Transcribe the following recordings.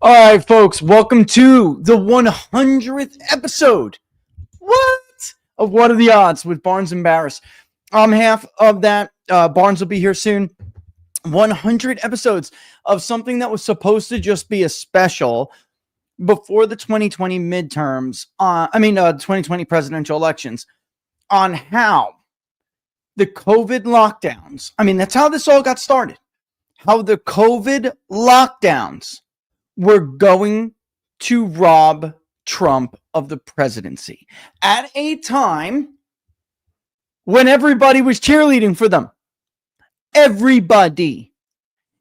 All right, folks, welcome to the 100th episode. What? Of What Are the Odds with Barnes and Baris. I'm half of that. Barnes will be here soon. 100 episodes of something that was supposed to just be a special before the 2020 midterms, 2020 presidential elections, on how the COVID lockdowns, that's how this all got started, how the COVID lockdowns were going to rob Trump of the presidency at a time when everybody was cheerleading for them. Everybody,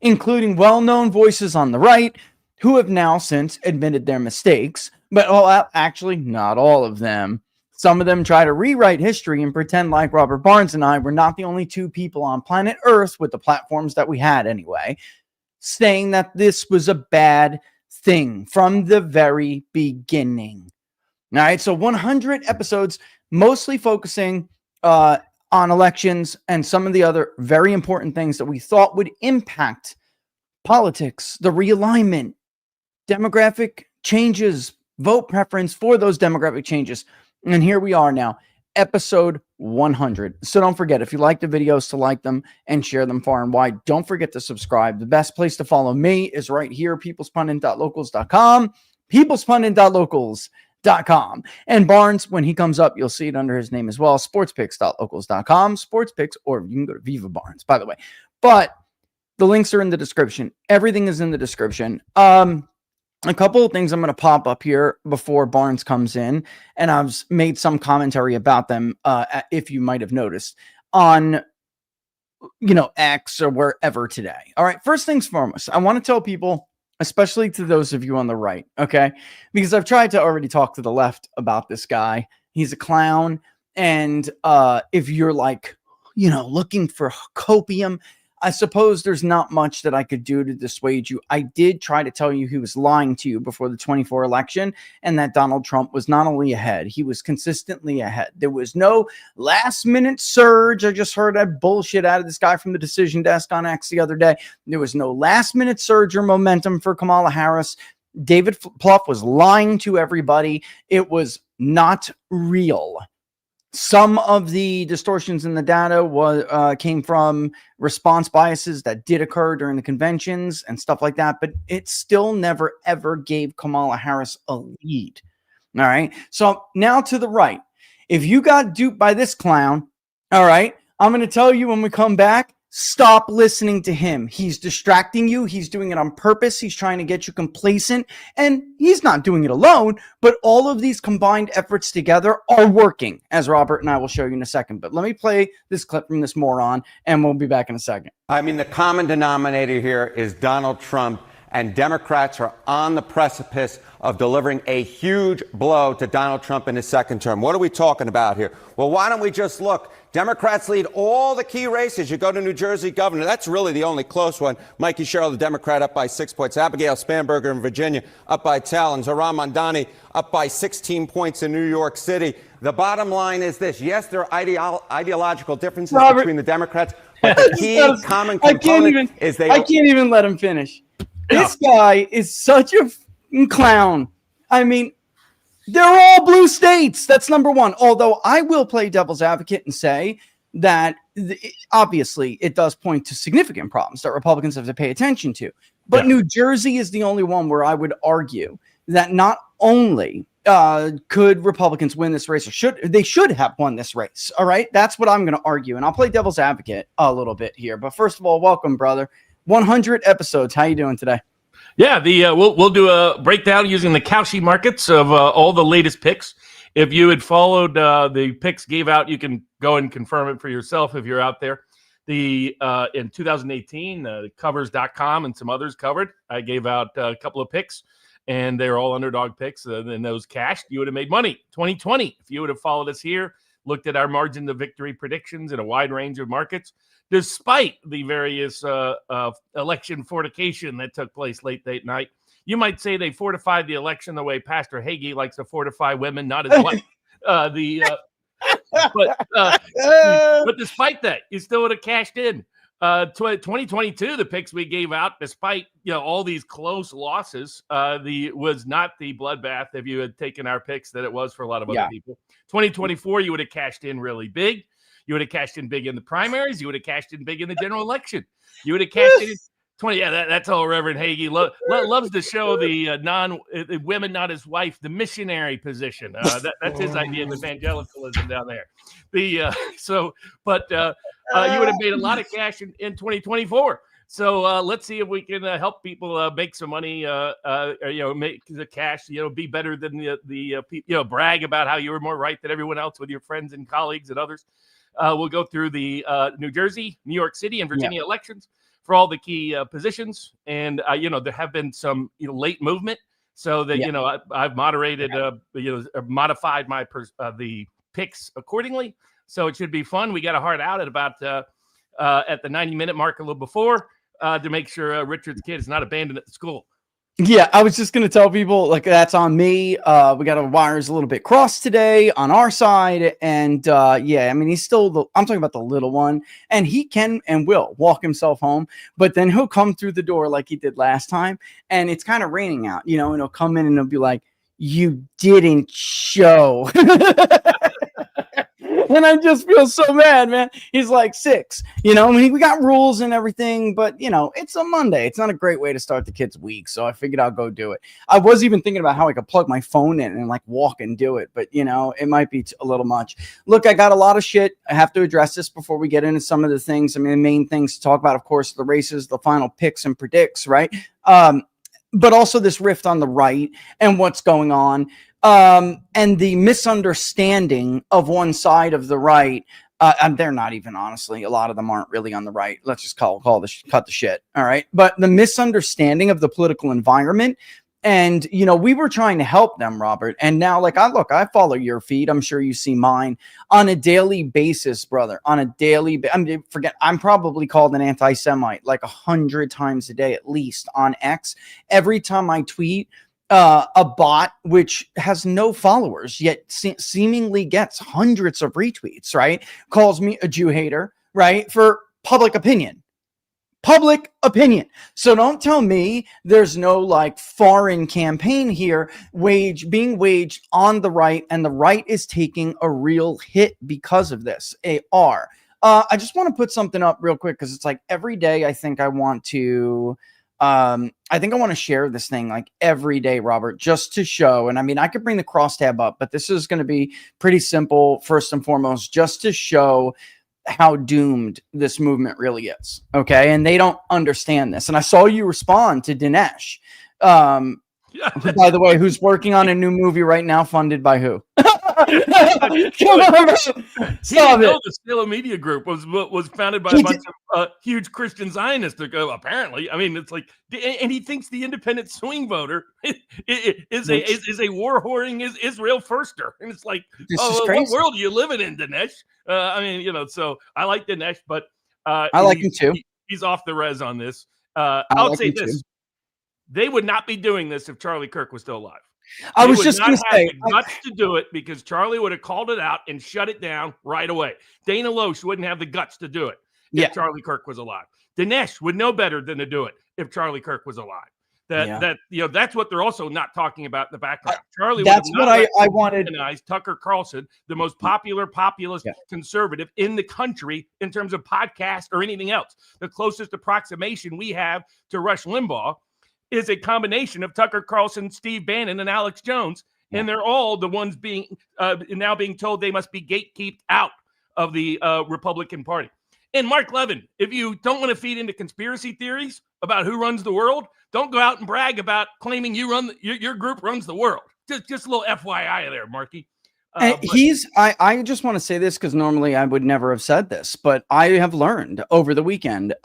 including well-known voices on the right who have now since admitted their mistakes, but actually not all of them. Some of them try to rewrite history and pretend like Robert Barnes and I were not the only two people on planet Earth with the platforms that we had anyway, saying that this was a bad thing from the very beginning. All right, so 100 episodes, mostly focusing on elections and some of the other very important things that we thought would impact politics, the realignment, demographic changes, vote preference for those demographic changes. And here we are now, episode 100. So don't forget, if you like the videos, to like them and share them far and wide. Don't forget to subscribe. The best place to follow me is right here, peoplespundit.locals.com, peoplespundit.locals.com. And Barnes, when he comes up, you'll see it under his name as well, sportspicks.locals.com, sportspicks, or you can go to Viva Barnes, by the way. But the links are in the description. Everything is in the description. A couple of things I'm going to pop up here before Barnes comes in, and I've made some commentary about them, if you might have noticed, on, X or wherever today. All right, first things foremost, I want to tell people, especially to those of you on the right, okay, because I've tried to already talk to the left about this guy. He's a clown, and if you're looking for copium, I suppose there's not much that I could do to dissuade you. I did try to tell you he was lying to you before the 24 election, and that Donald Trump was not only ahead, he was consistently ahead. There was no last minute surge. I just heard that bullshit out of this guy from the decision desk on X the other day. There was no last minute surge or momentum for Kamala Harris. David Plouffe was lying to everybody. It was not real. Some of the distortions in the data came from response biases that did occur during the conventions and stuff like that, but it still never, ever gave Kamala Harris a lead. All right. So now to the right, if you got duped by this clown, all right, I'm going to tell you when we come back, stop listening to him. He's distracting you. He's doing it on purpose. He's trying to get you complacent, and he's not doing it alone, but all of these combined efforts together are working, as Robert and I will show you in a second. But let me play this clip from this moron, and we'll be back in a second. The common denominator here is Donald Trump, and Democrats are on the precipice of delivering a huge blow to Donald Trump in his second term. What are we talking about here? Well, why don't we just look? Democrats lead all the key races. You go to New Jersey governor. That's really the only close one. Mikey Sherrill, the Democrat, up by 6 points. Abigail Spanberger in Virginia, up by 10. Zohran Mamdani, up by 16 points in New York City. The bottom line is this. Yes, there are ideological differences between the Democrats, but the key common component is I can't even let him finish. This guy is such a clown. They're all blue states. That's number one. Although I will play devil's advocate and say that obviously it does point to significant problems that Republicans have to pay attention to. But New Jersey is the only one where I would argue that not only could Republicans win this race, or they should have won this race. All right. That's what I'm going to argue. And I'll play devil's advocate a little bit here. But first of all, welcome, brother. 100 episodes. How you doing today? Yeah, we'll do a breakdown using the Cauchy markets of all the latest picks. If you had followed the picks gave out, you can go and confirm it for yourself if you're out there. In 2018, covers.com and some others covered. I gave out a couple of picks, and they're all underdog picks, and those cashed. You would have made money. 2020, if you would have followed us here, looked at our margin of victory predictions in a wide range of markets, despite the various election fortification that took place late that night. You might say they fortified the election the way Pastor Hagee likes to fortify women, not his wife. But despite that, you still would have cashed in. 2022, the picks we gave out, despite all these close losses, was not the bloodbath if you had taken our picks that it was for a lot of other people. 2024, you would have cashed in really big. You would have cashed in big in the primaries. You would have cashed in big in the general election. You would have cashed in 20. Yeah, that's all Reverend Hagee loves to show the women, not his wife, the missionary position. That's his idea of evangelicalism down there. You would have made a lot of cash in 2024. So let's see if we can help people make some money, make the cash, be better than the brag about how you were more right than everyone else with your friends and colleagues and others. We'll go through the New Jersey, New York City, and Virginia elections for all the key positions. And, there have been some late movement so that, I've moderated, modified my the picks accordingly. So it should be fun. We got a hard out at about at the 90-minute mark a little before to make sure Richard's kid is not abandoned at the school. Yeah, I was just going to tell people, like, that's on me. We got our wires a little bit crossed today on our side. And he's still I'm talking about the little one, and he can and will walk himself home, but then he'll come through the door like he did last time. And it's kind of raining out, and he'll come in and he'll be like, "You didn't show." And I just feel so mad, man. He's like 6, we got rules and everything, but it's a Monday. It's not a great way to start the kid's week. So I figured I'll go do it. I was even thinking about how I could plug my phone in and like walk and do it, but it might be a little much. Look, I got a lot of shit. I have to address this before we get into some of the things. I mean, the main things to talk about, of course, the races, the final picks and predicts, right? But also this rift on the right and what's going on. And the misunderstanding of one side of the right, and they're not even, honestly, a lot of them aren't really on the right. Let's just cut the shit. All right. But the misunderstanding of the political environment. And, we were trying to help them, Robert. And now, I follow your feed. I'm sure you see mine on a daily basis, brother, on a daily. I'm probably called an anti-Semite like 100 times a day, at least on X. Every time I tweet, a bot which has no followers yet seemingly gets hundreds of retweets, right? Calls me a Jew hater, right? For public opinion. So don't tell me there's no foreign campaign here being waged on the right, and the right is taking a real hit because of this. I just want to put something up real quick because it's like every day I think I want to share this thing every day, Robert, just to show. And I mean, I could bring the crosstab up, but this is going to be pretty simple. First and foremost, just to show how doomed this movement really is. Okay. And they don't understand this. And I saw you respond to Dinesh, by the way, who's working on a new movie right now, funded by who? Come on, Stop it. The Stella Media Group was founded by a bunch of huge Christian Zionists. Apparently, I mean, it's like, and he thinks the independent swing voter is a war whoring Israel firster, and it's like, what world are you living in, Dinesh? So I like Dinesh, but I like him too. He's off the res on this. I'll say this: they would not be doing this if Charlie Kirk was still alive. I was just going to say, the guts to do it because Charlie would have called it out and shut it down right away. Dana Loesch wouldn't have the guts to do it if Charlie Kirk was alive. Dinesh would know better than to do it if Charlie Kirk was alive. That's what they're also not talking about in the background. Charlie, that's what I wanted. Tucker Carlson, the most popular populist conservative in the country in terms of podcast or anything else. The closest approximation we have to Rush Limbaugh is a combination of Tucker Carlson, Steve Bannon, and Alex Jones. And they're all the ones now being told they must be gatekeeped out of the Republican Party. And Mark Levin, if you don't want to feed into conspiracy theories about who runs the world, don't go out and brag about claiming your group runs the world. Just a little FYI there, Marky. I just want to say this because normally I would never have said this, but I have learned over the weekend,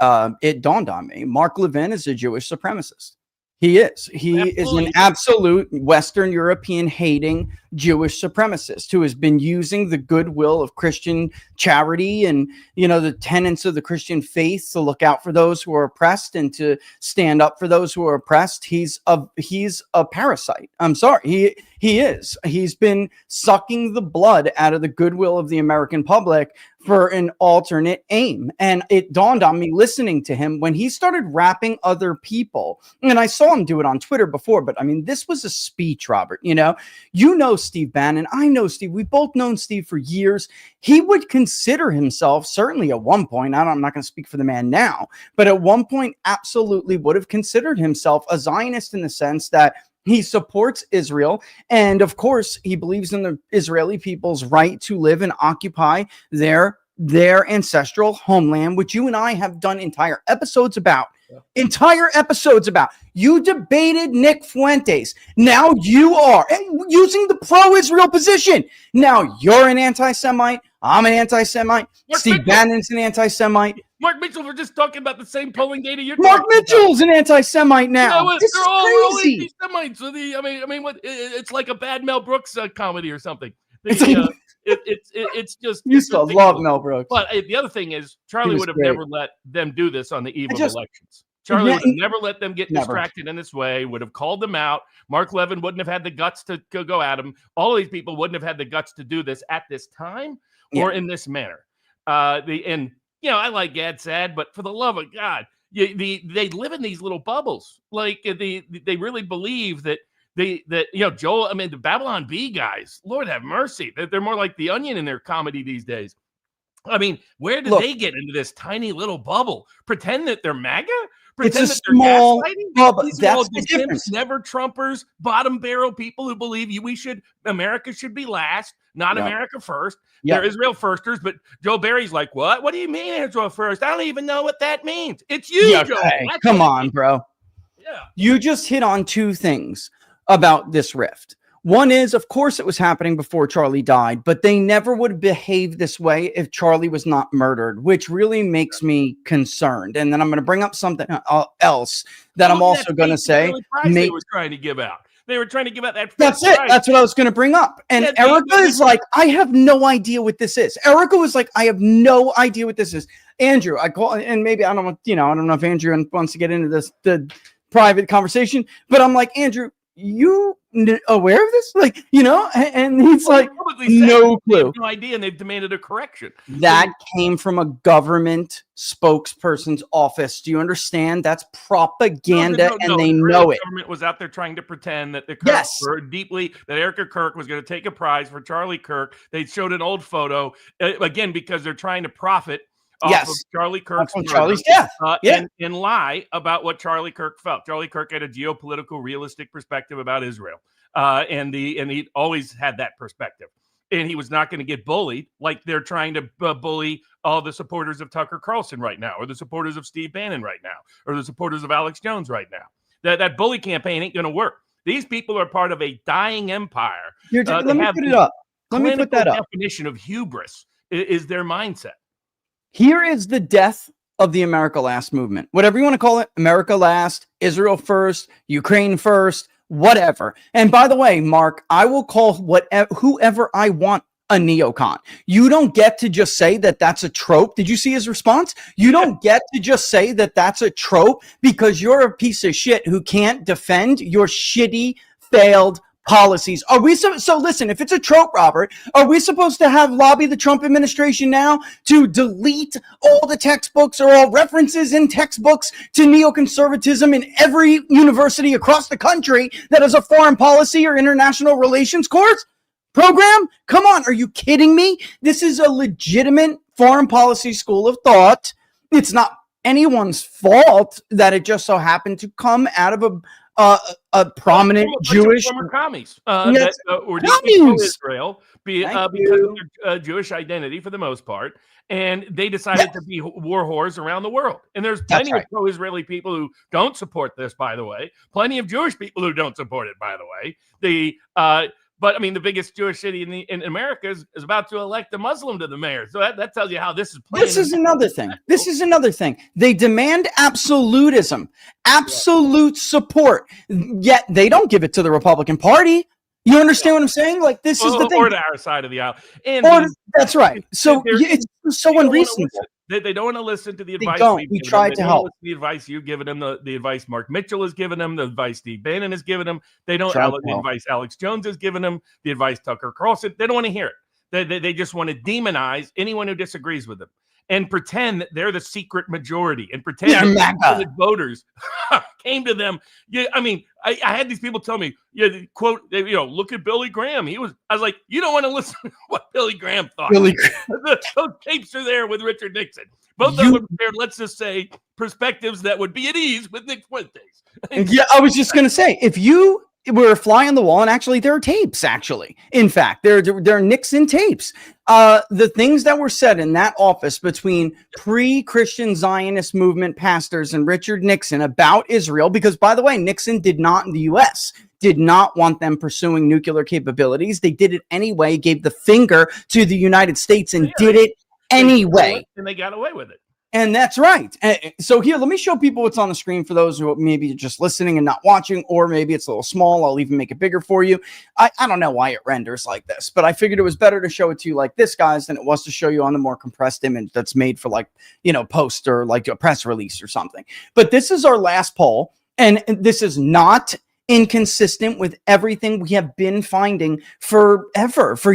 it dawned on me, Mark Levin is a Jewish supremacist. He is. He is an absolute Western European hating Jewish supremacist who has been using the goodwill of Christian charity and, the tenets of the Christian faith to look out for those who are oppressed and to stand up for those who are oppressed. He's a parasite. I'm sorry. He is. He's been sucking the blood out of the goodwill of the American public for an alternate aim. And it dawned on me listening to him when he started rapping other people. And I saw him do it on Twitter before, but I mean, this was a speech, Robert. Steve Bannon. I know Steve. We've both known Steve for years. He would consider himself, certainly at one point, I'm not going to speak for the man now, but at one point, absolutely would have considered himself a Zionist in the sense that he supports Israel. And of course, he believes in the Israeli people's right to live and occupy their ancestral homeland, which you and I have done entire episodes about. You debated Nick Fuentes. Now you are using the pro-Israel position. Now you're an anti-Semite. I'm an anti-Semite. Steve Bannon's an anti-Semite. Mark Mitchell, we're just talking about the same polling data you're Mark Mitchell's an anti-Semite now. This they're is all crazy. anti-Semites. So it's like a bad Mel Brooks comedy or something. It's just used to love Mel Brooks. But the other thing is, Charlie would have never let them do this on the eve of elections. Charlie would have never let them get distracted in this way, would have called them out. Mark Levin wouldn't have had the guts to go at him. All of these people wouldn't have had the guts to do this at this time or in this manner. I like Gad Sad, but for the love of God, they live in these little bubbles. Like they really believe that Joel, the Babylon Bee guys, Lord have mercy. They're more like the Onion in their comedy these days. Where did they get into this tiny little bubble? Pretend that they're MAGA? Pretend it's a small bubble. That's the difference. Never Trumpers, bottom barrel people who believe America should be last, not America first. They're Israel firsters, but Joe Barry's like, what? What do you mean Israel first? I don't even know what that means. It's you, Joe. Hey, come on, bro. Yeah. You just hit on two things about this rift. One is, of course, it was happening before Charlie died, but they never would behave this way if Charlie was not murdered, which really makes me concerned. And then I'm going to bring up something else that I'm also going to say. They were trying to give out. They were trying to give out that. That's it. That's what I was going to bring up. And Erica is like, I have no idea what this is. Erica was like, I have no idea what this is. Andrew, I call, and maybe I don't know if Andrew wants to get into the private conversation, but I'm like, Andrew, you aware of this? And he's like, no clue. No idea, and they've demanded a correction. That came from a government spokesperson's office. Do you understand? That's propaganda, and they know it. The government was out there trying to pretend that the Kirk were deeply, that Erica Kirk was going to take a prize for Charlie Kirk. They showed an old photo, again, because they're trying to profit off of Charlie Kirk's death. And lie about what Charlie Kirk felt. Charlie Kirk had a geopolitical, realistic perspective about Israel. And he always had that perspective. And he was not going to get bullied like they're trying to bully all the supporters of Tucker Carlson right now, or the supporters of Steve Bannon right now, or the supporters of Alex Jones right now. That bully campaign ain't going to work. These people are part of a dying empire. Let me put it up. Let me put that up. Definition of hubris is their mindset. Here is the death of the America Last movement. Whatever you want to call it, America Last, Israel first, Ukraine first, whatever. And by the way, Mark, I will call whoever I want a neocon. You don't get to just say that that's a trope. Did you see his response? You don't get to just say that that's a trope because you're a piece of shit who can't defend your shitty, failed policies. Are we so listen, if it's a trope, Robert, are we supposed to have lobby the Trump administration now to delete all the textbooks or all references in textbooks to neoconservatism in every university across the country that has a foreign policy or international relations course program? Come on, are you kidding me? This is a legitimate foreign policy school of thought. It's not anyone's fault that it just so happened to come out of a prominent Jewish commies yes, or Israel because of their Jewish identity for the most part, and they decided to be war whores around the world. And there's plenty of pro-Israeli people who don't support this, by the way. Plenty of Jewish people who don't support it, by the way. But I mean, the biggest Jewish city in America is about to elect a Muslim to the mayor. So that tells you how this is playing. This is another thing. This is another thing. They demand absolutism, absolute support, yet they don't give it to the Republican Party. You understand what I'm saying? Like, this is the thing. Or to our side of the aisle. And That's right. So it's so unreasonable. They don't want to listen to the advice We tried to help. The advice you've given them, the advice Mark Mitchell has given them, the advice Steve Bannon has given them. They don't the advice Alex Jones has given them, the advice Tucker Carlson. They don't want to hear it. They just want to demonize anyone who disagrees with them and pretend that they're the secret majority and pretend that voters came to them. Yeah, I mean, I had these people tell me, quote, look at Billy Graham. I was like, you don't want to listen to what Billy Graham thought. Those tapes are there with Richard Nixon. Both of them shared, let's just say, perspectives that would be at ease with Nick Fuentes. Yeah, I was just going to say, if you were a fly on the wall, and actually there are tapes, in fact, there are Nixon tapes. The things that were said in that office between pre-Christian Zionist movement pastors and Richard Nixon about Israel, because, by the way, Nixon did not, in the U.S., did not want them pursuing nuclear capabilities. They did it anyway, gave the finger to the United States and did it anyway. And they got away with it. And that's right. So here, let me show people what's on the screen for those who maybe are just listening and not watching, or maybe it's a little small. I'll even make it bigger for you. I don't know why it renders like this, but I figured it was better to show it to you like this, guys, than it was to show you on the more compressed image that's made for post or like a press release or something. But this is our last poll, and this is not inconsistent with everything we have been finding for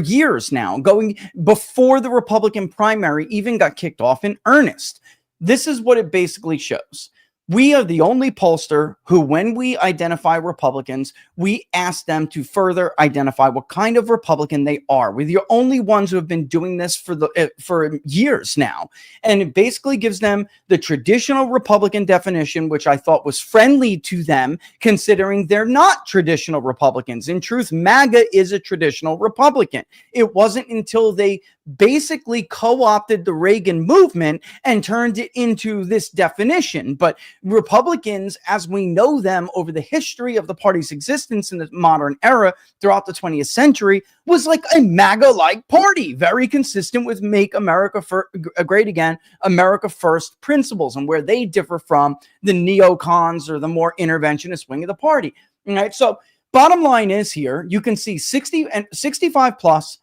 years now, going before the Republican primary even got kicked off in earnest. This is what it basically shows. We are the only pollster who, when we identify Republicans, we ask them to further identify what kind of Republican they are. We're the only ones who have been doing this for years now. And it basically gives them the traditional Republican definition, which I thought was friendly to them, considering they're not traditional Republicans. In truth, MAGA is a traditional Republican. It wasn't until they basically co-opted the Reagan movement and turned it into this definition. But Republicans, as we know them over the history of the party's existence in the modern era throughout the 20th century, was like a MAGA-like party, very consistent with Make America Great Again, America First principles, and where they differ from the neocons or the more interventionist wing of the party. All right, so bottom line is here, you can see 60 and 65 plus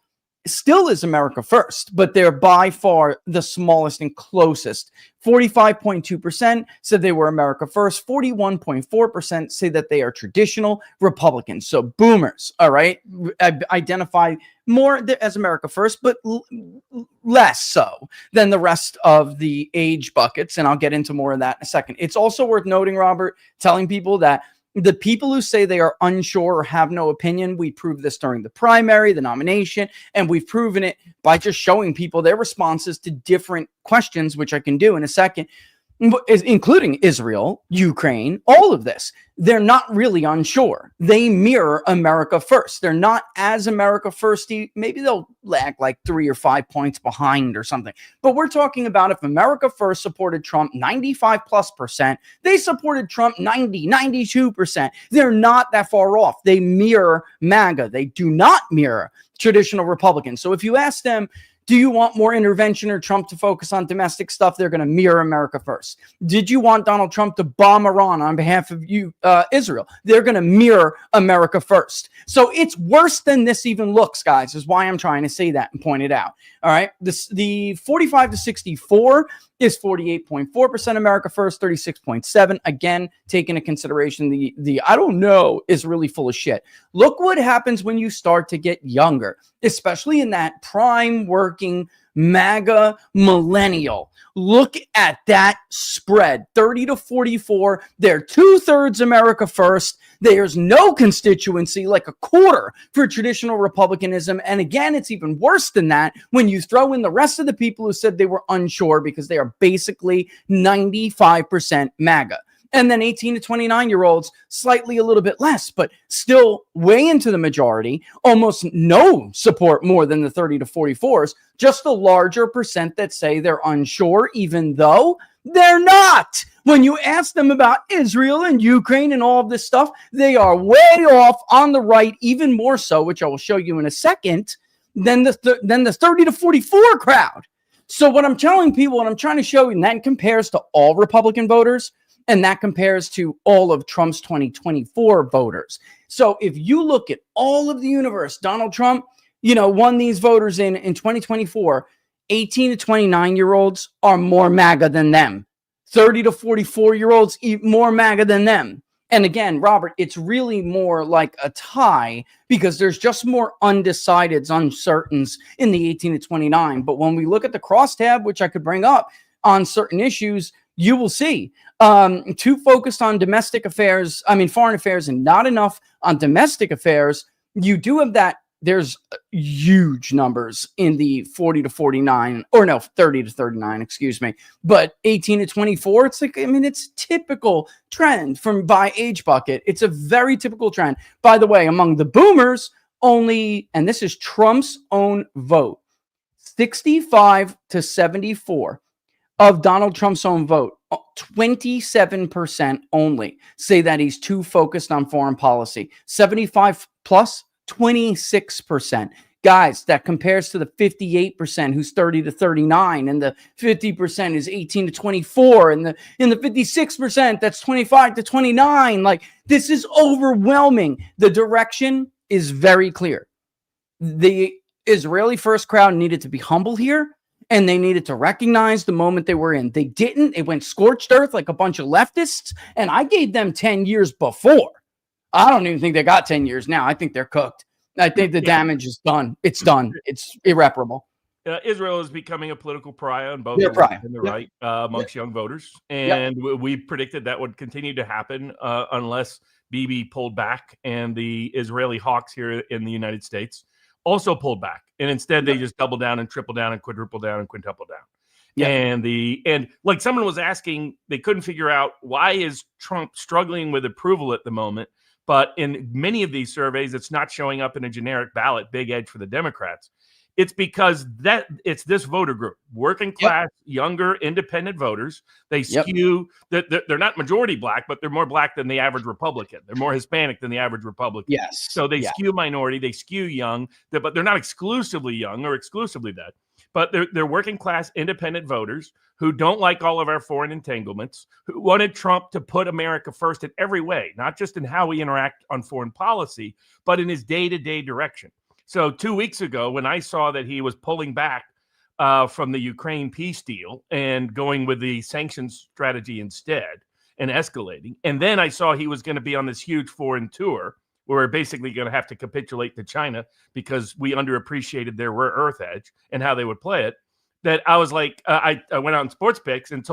still is America First, but they're by far the smallest and closest. 45.2% said they were America First. 41.4% say that they are traditional Republicans. So boomers, all right, identify more as America First, but less so than the rest of the age buckets. And I'll get into more of that in a second. It's also worth noting, Robert, telling people that the people who say they are unsure or have no opinion, we proved this during the primary, the nomination, and we've proven it by just showing people their responses to different questions, which I can do in a second, including Israel, Ukraine, all of this. They're not really unsure. They mirror America First. They're not as America Firsty. Maybe they'll lag like 3 or 5 points behind or something. But we're talking about if America First supported Trump 95+%, they supported Trump 92%. They're not that far off. They mirror MAGA. They do not mirror traditional Republicans. So if you ask them, do you want more intervention or Trump to focus on domestic stuff? They're going to mirror America First. Did you want Donald Trump to bomb Iran on behalf of Israel? They're going to mirror America First. So it's worse than this even looks, guys, is why I'm trying to say that and point it out. All right. The 45 to 64 is 48.4% America First, 36.7%. Again, take into consideration the I don't know is really full of shit. Look what happens when you start to get younger, especially in that prime working MAGA millennial. Look at that spread, 30 to 44. They're 2/3 America First. There's no constituency, like a quarter for traditional Republicanism. And again, it's even worse than that when you throw in the rest of the people who said they were unsure, because they are basically 95% MAGA. And then 18 to 29-year-olds, slightly a little bit less, but still way into the majority, almost no support more than the 30 to 44s, just a larger percent that say they're unsure, even though they're not. When you ask them about Israel and Ukraine and all of this stuff, they are way off on the right, even more so, which I will show you in a second, than the 30 to 44 crowd. So what I'm telling people, what I'm trying to show you, and that compares to all Republican voters, and that compares to all of Trump's 2024 voters. So if you look at all of the universe, Donald Trump, won these voters in 2024. 18 to 29-year-olds are more MAGA than them. 30 to 44-year-olds more MAGA than them. And again, Robert, it's really more like a tie because there's just more undecideds, uncertains in the 18 to 29. But when we look at the crosstab, which I could bring up on certain issues, you will see too focused on foreign affairs and not enough on domestic affairs. You do have that. There's huge numbers in the 40 to 49, or no, 30 to 39, excuse me. But 18 to 24, it's like, it's typical trend by age bucket. It's a very typical trend. By the way, among the boomers, only, and this is Trump's own vote, 65 to 74 of Donald Trump's own vote, 27% only say that he's too focused on foreign policy. 75 plus, 26%. Guys, that compares to the 58% who's 30 to 39, and the 50% is 18 to 24, and the 56% that's 25 to 29. Like, this is overwhelming. The direction is very clear. The Israeli first crowd needed to be humble here, and they needed to recognize the moment they were in. They didn't. It went scorched earth like a bunch of leftists, and I gave them 10 years before. I don't even think they got 10 years now. I think they're cooked. I think the damage is done. It's done. It's irreparable. Israel is becoming a political pariah on both the left and the right amongst young voters. And we predicted that would continue to happen unless Bibi pulled back, and the Israeli hawks here in the United States also pulled back. And instead they just double down and triple down and quadruple down and quintuple down. Yeah. And like someone was asking, they couldn't figure out, why is Trump struggling with approval at the moment? But in many of these surveys, it's not showing up in a generic ballot, big edge for the Democrats. It's because it's this voter group, working class, younger, independent voters. They skew, they're not majority black, but they're more black than the average Republican. They're more Hispanic than the average Republican. Yes. So they skew minority, they skew young, but they're not exclusively young or exclusively that. But they're working class, independent voters who don't like all of our foreign entanglements, who wanted Trump to put America first in every way, not just in how we interact on foreign policy, but in his day-to-day direction. So 2 weeks ago, when I saw that he was pulling back from the Ukraine peace deal and going with the sanctions strategy instead and escalating, and then I saw he was going to be on this huge foreign tour where we're basically going to have to capitulate to China because we underappreciated their rare earth edge and how they would play it, that I was like, I went out in Sports Picks and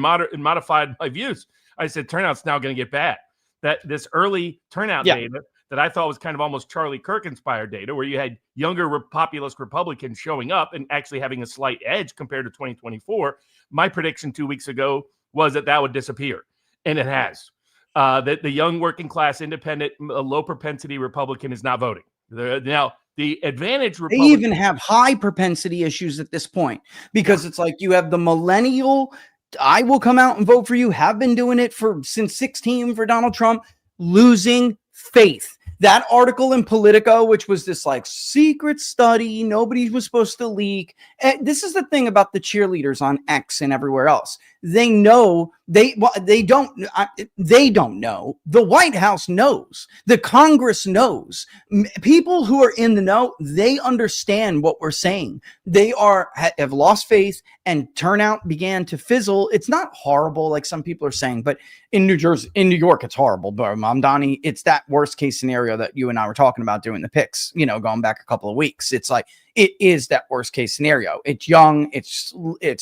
modified my views. I said, turnout's now going to get bad. That this early turnout data that I thought was kind of almost Charlie Kirk-inspired data, where you had younger populist Republicans showing up and actually having a slight edge compared to 2024, my prediction 2 weeks ago was that would disappear. And it has. That the young working class, independent, low propensity Republican is not voting. Now, the advantage Republican, they even have high propensity issues at this point, because it's like you have the millennial, I will come out and vote for you, have been doing it since 16 for Donald Trump, losing faith. That article in Politico, which was this like secret study, nobody was supposed to leak. This is the thing about the cheerleaders on X and everywhere else. They know they don't know. The White House knows. The Congress knows. People who are in the know, they understand what we're saying. They have lost faith, and turnout began to fizzle. It's not horrible like some people are saying, but in New York, it's horrible. But Mamdani, it's that worst case scenario that you and I were talking about doing the picks, going back a couple of weeks. It's like, it is that worst case scenario. It's young, it's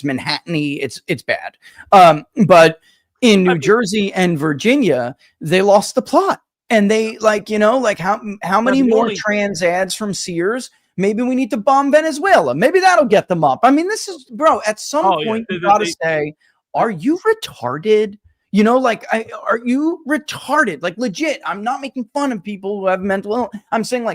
Manhattan-y, it's bad. But in New Jersey and Virginia, they lost the plot. And they how many more trans ads from Sears? Maybe we need to bomb Venezuela. Maybe that'll get them up. I mean, this is, bro, at some point you gotta say, are you retarded? Are you retarded? Like, legit, I'm not making fun of people who have mental illness. I'm saying,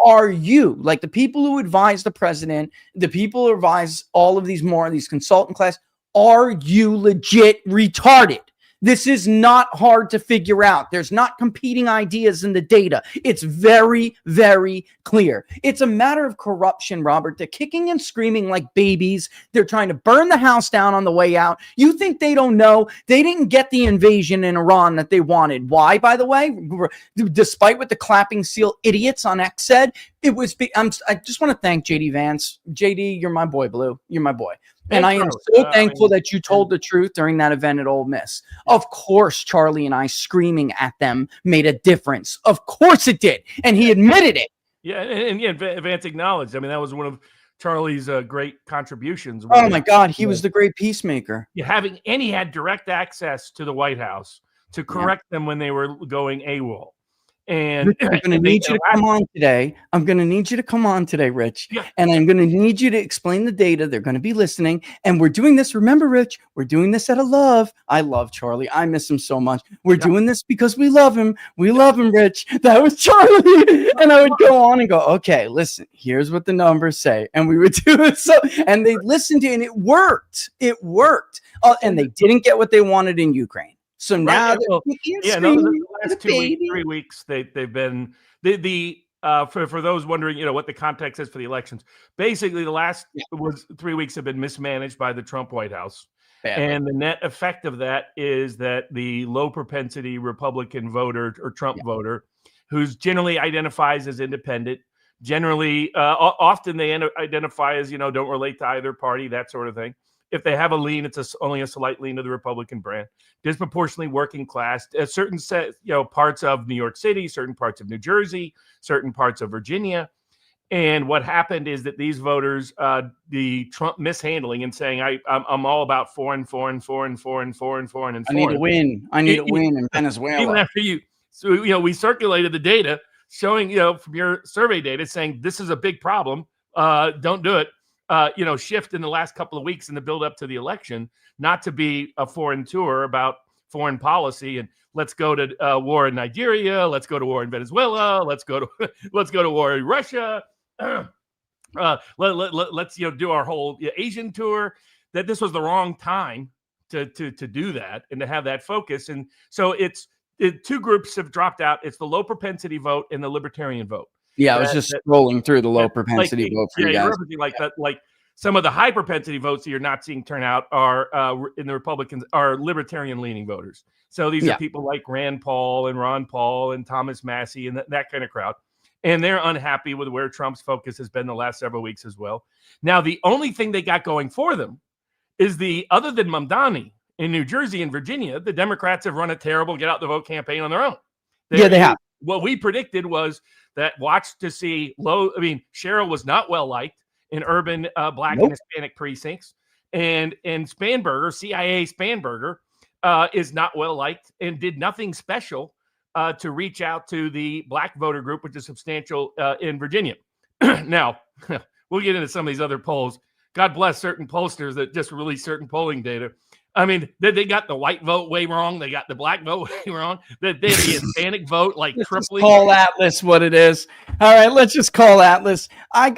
are you, like, the people who advise the president, the people who advise all of these consultant class, are you legit retarded? This is not hard to figure out. There's not competing ideas in the data. It's very, very clear. It's a matter of corruption, Robert. They're kicking and screaming like babies. They're trying to burn the house down on the way out. You think they don't know? They didn't get the invasion in Iran that they wanted. Why, by the way? Despite what the clapping seal idiots on X said, it was. I just want to thank JD Vance. JD, you're my boy, Blue. You're my boy. And I am so thankful that you told the truth during that event at Ole Miss. Of course, Charlie and I screaming at them made a difference. Of course it did. And he admitted it. Yeah, and Vance acknowledged. I mean, that was one of Charlie's great contributions. Oh, my God. He was the great peacemaker. Yeah, and he had direct access to the White House to correct them when they were going AWOL. And I'm going to need you to come on today. I'm going to need you to come on today, Rich. Yeah. And I'm going to need you to explain the data. They're going to be listening. And we're doing this. Remember, Rich, we're doing this out of love. I love Charlie. I miss him so much. We're doing this because we love him. We love him, Rich. That was Charlie. And I would go on and go, okay, listen, here's what the numbers say. And we would do it. So, and they listened to it, and it worked. It worked. And they didn't get what they wanted in Ukraine. So now, the last 2 weeks, 3 weeks, they've been for those wondering, what the context is for the elections. Basically, the last 3 weeks have been mismanaged by the Trump White House, and the net effect of that is that the low propensity Republican voter or Trump voter, who's generally identifies as independent, generally often they identify as don't relate to either party, that sort of thing. If they have a lean, it's only a slight lean to the Republican brand. Disproportionately working class, certain parts of New York City, certain parts of New Jersey, certain parts of Virginia. And what happened is that these voters, the Trump mishandling and saying, I'm all about foreign. I need a win. I need a win in Venezuela. Even after we circulated the data showing, from your survey data saying this is a big problem. Don't do it. Shift in the last couple of weeks in the build up to the election, not to be a foreign tour about foreign policy and let's go to war in Nigeria, let's go to war in Venezuela, let's go to war in Russia, let's do our whole Asian tour. That this was the wrong time to do that and to have that focus. And so two groups have dropped out. It's the low propensity vote and the libertarian vote. Yeah, I was just scrolling through the low propensity vote for you guys. Like that, like some of the high propensity votes that you're not seeing turn out are in the Republicans are libertarian leaning voters. So these are people like Rand Paul and Ron Paul and Thomas Massey and that kind of crowd. And they're unhappy with where Trump's focus has been the last several weeks as well. Now, the only thing they got going for them is other than Mamdani in New Jersey and Virginia, the Democrats have run a terrible get out the vote campaign on their own. They have. What we predicted was that Cheryl was not well liked in urban Black and Hispanic precincts. And Spanberger, CIA Spanberger, is not well liked and did nothing special to reach out to the Black voter group, which is substantial in Virginia. Now, we'll get into some of these other polls. God bless certain pollsters that just release certain polling data. I mean, they got the white vote way wrong. They got the Black vote way wrong. They had the Hispanic vote like tripling. Call Atlas what it is. All right, let's just call Atlas. I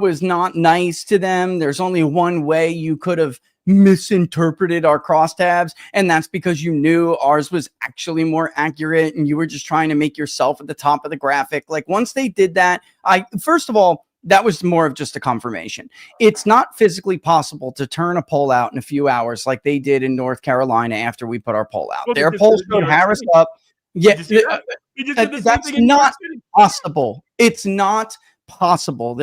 was not nice to them. There's only one way you could have misinterpreted our crosstabs, and that's because you knew ours was actually more accurate, and you were just trying to make yourself at the top of the graphic. Like once they did that, first of all, that was more of just a confirmation. It's not physically possible to turn a poll out in a few hours like they did in North Carolina after we put our poll out. Their poll showed Harris up. Yeah, that's not possible. It's not possible.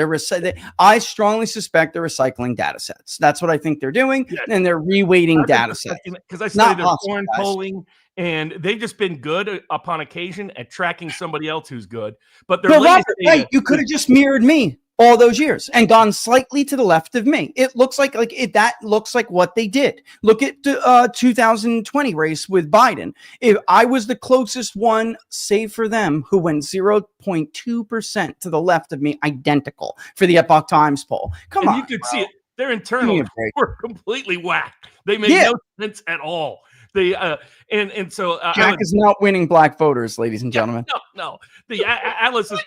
I strongly suspect they're recycling data sets. That's what I think they're doing, and they're reweighting data sets. Because I studied their foreign polling, and they've just been good upon occasion at tracking somebody else who's good. But you could have just mirrored me all those years and gone slightly to the left of me. It looks like that looks like what they did. Look at the 2020 race with Biden. If I was the closest one, save for them, who went 0.2% to the left of me, identical for the Epoch Times poll. Come on, you could see it. Their internals were completely whacked. They made no sense at all. So Jack is not winning Black voters, ladies and gentlemen. No. The Atlas is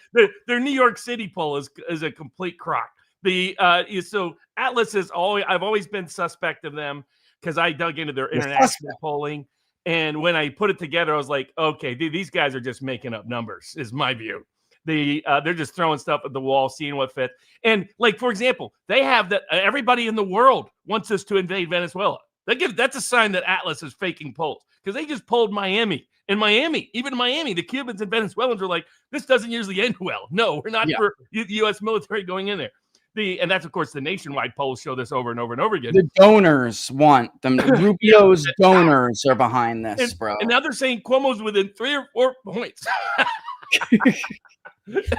their New York City poll is a complete crock. So Atlas is I've always been suspect of them. because I dug into their international polling. And when I put it together, I was like, okay, these guys are just making up numbers, is my view. They're just throwing stuff at the wall, seeing what fits. And like, for example, they have that everybody in the world wants us to invade Venezuela. That's a sign that Atlas is faking polls, because they just polled Miami. In Miami, even Miami, the Cubans and Venezuelans are like, this doesn't usually end well. No, we're not for the U.S. military going in there. And that's, of course, the nationwide polls show this over and over and over again. The donors want them. Rubio's donors are behind this, bro. And now they're saying Cuomo's within 3 or 4 points. This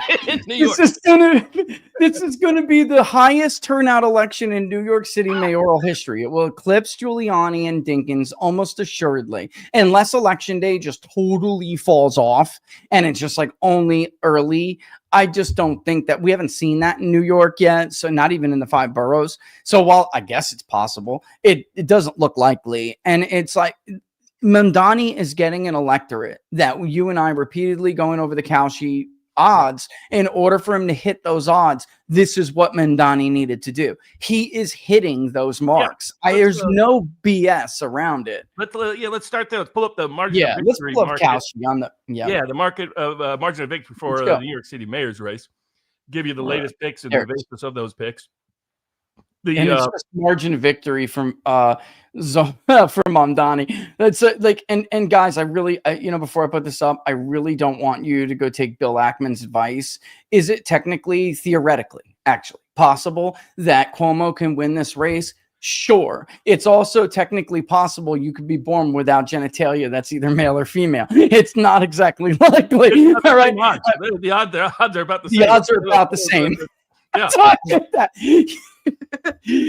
is gonna be the highest turnout election in New York City mayoral history. It will eclipse Giuliani and Dinkins almost assuredly, unless election day just totally falls off and it's just like only early. I just don't think that we haven't seen that in New York yet. So not even in the 5 boroughs. So while I guess it's possible, it doesn't look likely. And it's like Mamdani is getting an electorate that you and I repeatedly going over the Cauchy odds. In order for him to hit those odds, this is what Mamdani needed to do. He is hitting those marks. There's no BS around it. Let's start there. Let's pull up the margin of victory. Let's pull up Cauchy on the the margin of victory for the New York City mayor's race. Give you the latest picks and the basis of those picks. And it's just margin of victory from Mamdani. That's and guys, I really, before I put this up, I really don't want you to go take Bill Ackman's advice. Is it technically, theoretically, actually possible that Cuomo can win this race? Sure. It's also technically possible you could be born without genitalia that's either male or female. It's not exactly likely. All right. The odds are about the same. The odds are about the same.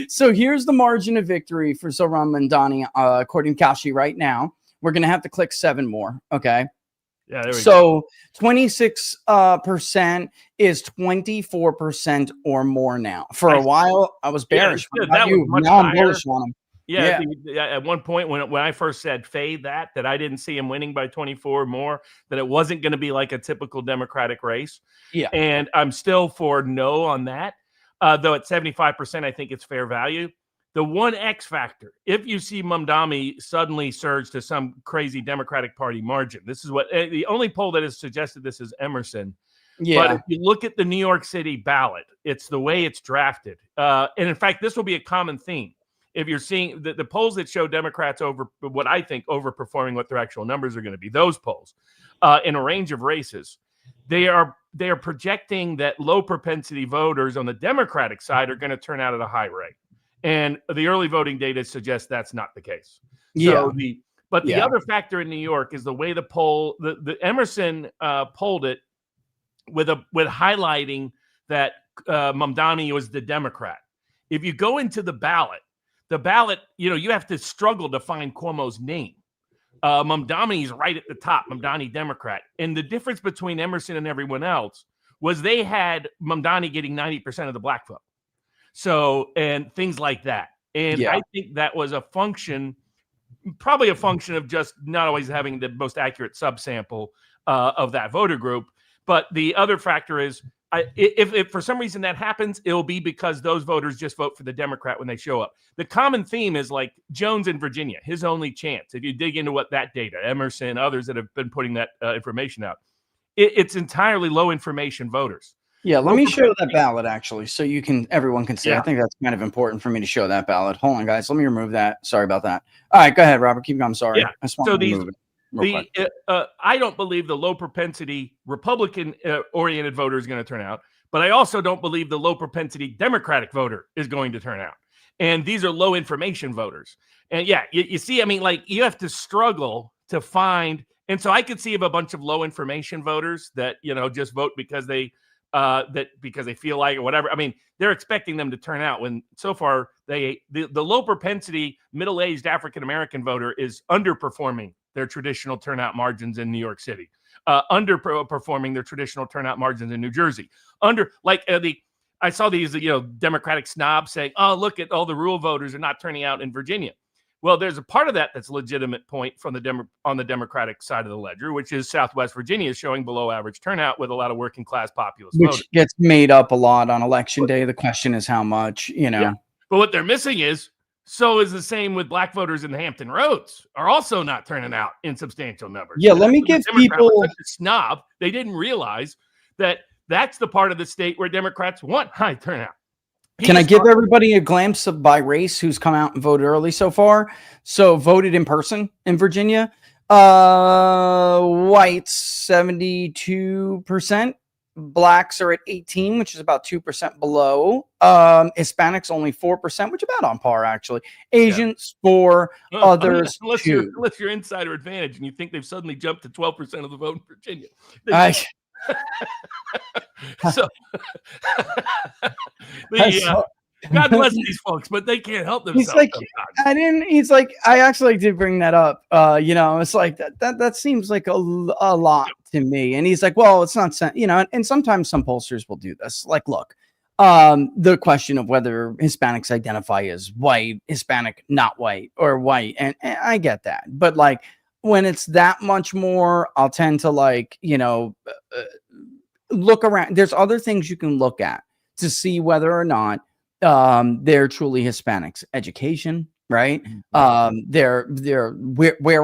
So here's the margin of victory for Zohran Mamdani, according to Cauchy right now. We're going to have to click 7 more. Okay. Yeah. There we go. 26% is 24% or more now. For a while, I was bearish. That was much now higher. I'm bullish on him. Yeah. At one point when I first said fade that I didn't see him winning by 24 or more, that it wasn't going to be like a typical Democratic race. Yeah. And I'm still for no on that. Though at 75%, I think it's fair value. The one X factor, if you see Mamdani suddenly surge to some crazy Democratic Party margin, this is what the only poll that has suggested this is Emerson. Yeah. But if you look at the New York City ballot, it's the way it's drafted. And in fact, this will be a common theme. If you're seeing the polls that show Democrats over what I think overperforming what their actual numbers are going to be, those polls in a range of races, they are projecting that low propensity voters on the Democratic side are going to turn out at a high rate. And the early voting data suggests that's not the case. Yeah. So the other factor in New York is the way the poll, the Emerson polled it with highlighting that Mamdani was the Democrat. If you go into the ballot, you have to struggle to find Cuomo's name. Mamdani is right at the top, Mamdani Democrat. And the difference between Emerson and everyone else was they had Mamdani getting 90% of the black vote. So, and things like that. And I think that was probably a function of just not always having the most accurate subsample of that voter group. But the other factor is, if for some reason that happens, it'll be because those voters just vote for the Democrat when they show up. The common theme is like Jones in Virginia, his only chance. If you dig into what that data, Emerson, others that have been putting that information out, it's entirely low information voters. Yeah, let me show that ballot actually, so everyone can see. Yeah. I think that's kind of important for me to show that ballot. Hold on, guys. Let me remove that. Sorry about that. All right, go ahead, Robert. Keep going. I'm sorry. Yeah. I just want to remove it. I don't believe the low propensity Republican oriented voter is going to turn out, but I also don't believe the low propensity Democratic voter is going to turn out. And these are low information voters. And you see, I mean, like you have to struggle to find. And so I could see of a bunch of low information voters that, just vote because they feel like it or whatever. I mean, they're expecting them to turn out when so far the low propensity middle-aged African-American voter is underperforming their traditional turnout margins in New York City, underperforming their traditional turnout margins in New Jersey. I saw these, Democratic snobs saying, "Oh, look at all the rural voters are not turning out in Virginia." Well, there's a part of that that's a legitimate point from on the Democratic side of the ledger, which is Southwest Virginia is showing below average turnout with a lot of working class populist voters. Which gets made up a lot on election day. The question is how much, But what they're missing is So is the same with black voters in the Hampton Roads are also not turning out in substantial numbers. Yeah, let me give people such a snob. They didn't realize that that's the part of the state where Democrats want high turnout. Can I give everybody a glimpse of by race who's come out and voted early so far? So voted in person in Virginia. Whites 72%. Blacks are at 18, which is about 2% below. Hispanics only 4%, which is about on par actually. Asians 4, others unless 2. Unless you're insider advantage and you think they've suddenly jumped to 12% of the vote in Virginia. So God bless these folks, but they can't help themselves. He's like, I actually did bring that up. It's like that seems like a lot to me. And he's like, well, it's not, and sometimes some pollsters will do this. Like, look, the question of whether Hispanics identify as white, Hispanic, not white, or white. And I get that. But like, when it's that much more, I'll tend to look around. There's other things you can look at to see whether or not they're truly Hispanics. Education, right? Where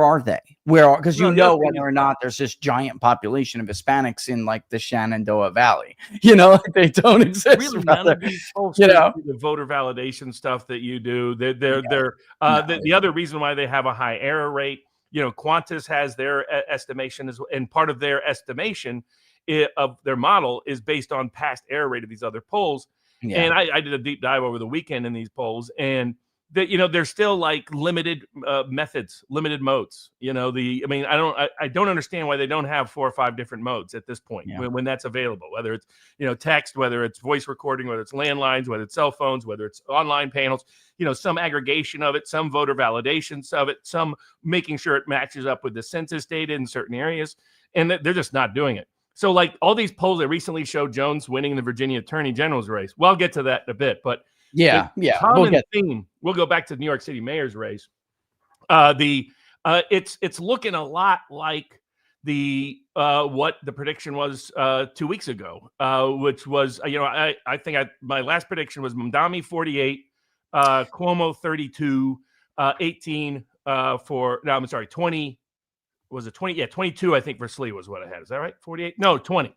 are they? Because whether or not there's this giant population of Hispanics in like the Shenandoah Valley. They don't exist. Really, none of these folks the voter validation stuff that you do. The other reason why they have a high error rate. Qantas has their estimation and part of their estimation of their model is based on past error rate of these other polls. Yeah. And I did a deep dive over the weekend in these polls, and they're still like limited methods, limited modes. I don't understand why they don't have 4 or 5 different modes at this point when that's available, whether it's, text, whether it's voice recording, whether it's landlines, whether it's cell phones, whether it's online panels, some aggregation of it, some voter validations of it, some making sure it matches up with the census data in certain areas. And they're just not doing it. So like all these polls that recently showed Jones winning the Virginia Attorney General's race. Well, I'll get to that in a bit, but theme. We'll go back to the New York City mayor's race. It's looking a lot like what the prediction was 2 weeks ago, which was I think my last prediction was Mamdani 48, Cuomo 32, 18 20. Was it 20? Yeah, 22, I think, for Slee was what I had. Is that right? 48? No, 20.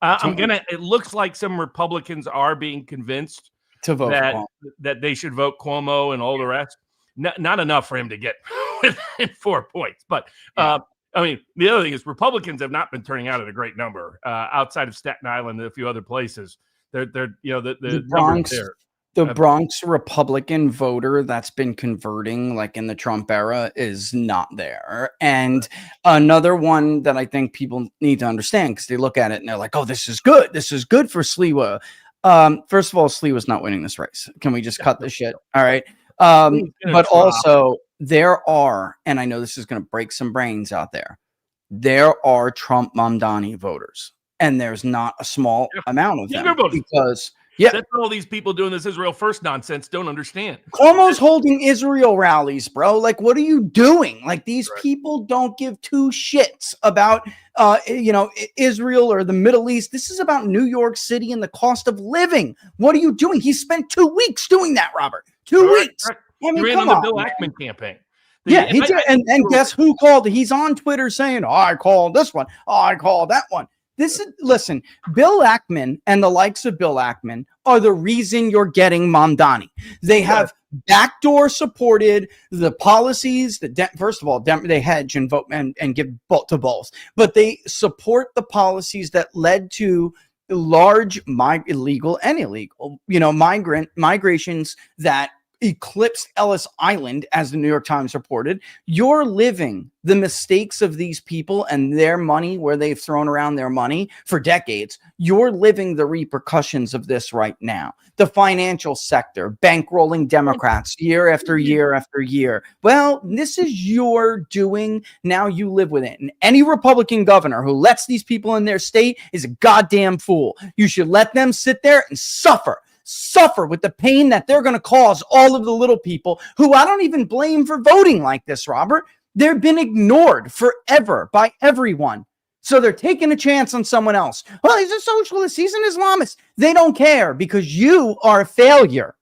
It looks like some Republicans are being convinced to vote that they should vote Cuomo and all the rest. Not enough for him to get within 4 points. But the other thing is Republicans have not been turning out at a great number outside of Staten Island and a few other places. They're the Bronx there. The Bronx Republican voter that's been converting like in the Trump era is not there. And another one that I think people need to understand because they look at it and they're like, oh, this is good. This is good for Sliwa. First of all, Sliwa's not winning this race. Can we just cut this shit? All right. But also there are, and I know this is going to break some brains out there. There are Trump Mamdani voters and there's not a small amount of them because that's what all these people doing this Israel first nonsense don't understand. Cuomo's holding Israel rallies, bro. Like, what are you doing? Like, these people don't give 2 shits about, Israel or the Middle East. This is about New York City and the cost of living. What are you doing? He spent 2 weeks doing that, Robert. 2 weeks. I mean, he ran on the Bill Ackman campaign. He did. And guess who called? He's on Twitter saying, I called this one. I called that one. Listen, Bill Ackman and the likes of Bill Ackman are the reason you're getting Mamdani. They have backdoor supported the policies that, first of all, they hedge and vote and give to both, but they support the policies that led to large illegal migrations that eclipsed Ellis Island, as the New York Times reported. You're living the mistakes of these people and their money, where they've thrown around their money for decades. You're living the repercussions of this right now. The financial sector bankrolling Democrats year after year after year. Well, this is your doing. Now you live with it. And any Republican governor who lets these people in their state is a goddamn fool. You should let them sit there and suffer with the pain that they're going to cause all of the little people who I don't even blame for voting like this, Robert. They've been ignored forever by everyone. So they're taking a chance on someone else. Well, he's a socialist. He's an Islamist. They don't care because you are a failure.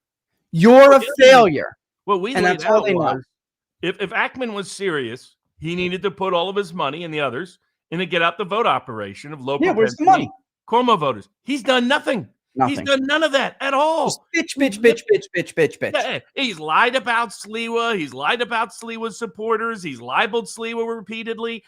You're a failure. What we And laid that's all out they know. was if Ackman was serious, he needed to put all of his money and the others in to get out the vote operation of low Yeah, where's the propensity money? Cuomo voters. He's done nothing. He's Nothing. done none of that at all. Just bitch. Yeah, he's lied about Sliwa. He's lied about Sliwa's supporters. He's libeled Sliwa repeatedly.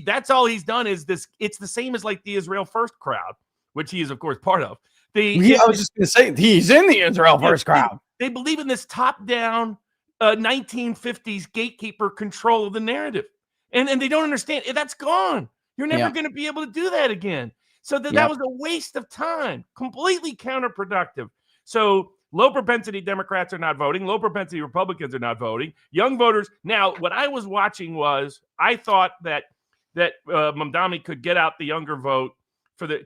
That's all he's done is this. It's the same as like the Israel First crowd, which he is, of course, part of. I was just going to say, he's in the Israel First crowd. They believe in this top-down 1950s gatekeeper control of the narrative. And they don't understand. That's gone. You're never going to be able to do that again. So that was a waste of time, completely counterproductive. So low propensity Democrats are not voting. Low propensity Republicans are not voting. Young voters. Now, what I was watching was I thought that Mamdani could get out the younger vote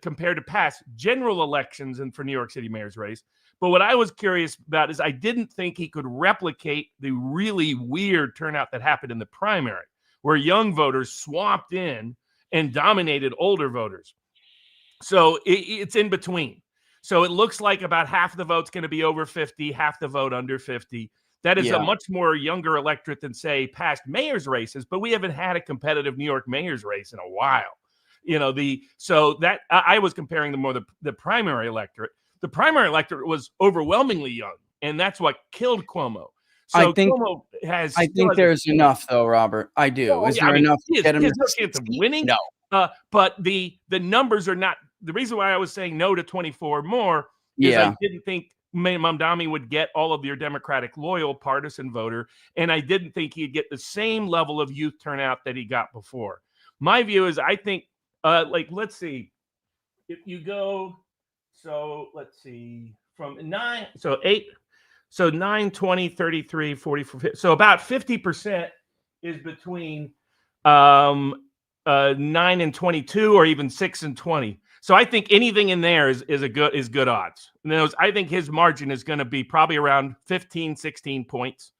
compared to past general elections and for New York City mayor's race. But what I was curious about is I didn't think he could replicate the really weird turnout that happened in the primary, where young voters swamped in and dominated older voters. So it's in between. So it looks like about half the vote's going to be over 50, half the vote under 50. That is a much more younger electorate than, say, past mayor's races, but we haven't had a competitive New York mayor's race in a while. I was comparing the primary electorate. The primary electorate was overwhelmingly young, and that's what killed Cuomo. So Cuomo has. I think there's enough, though, Robert. I do. Well, is there enough to get him? He has no chance of winning. No. But the numbers are not. The reason why I was saying no to 24 more is I didn't think Mamdani would get all of your Democratic loyal partisan voter, and I didn't think he'd get the same level of youth turnout that he got before. My view is I think, let's see, if you go, so let's see, from 9, so 8, so 9, 20, 33, 44, so about 50% is between 9 and 22 or even 6 and 20. So I think anything in there is good odds. And I think his margin is going to be probably around 15, 16 points.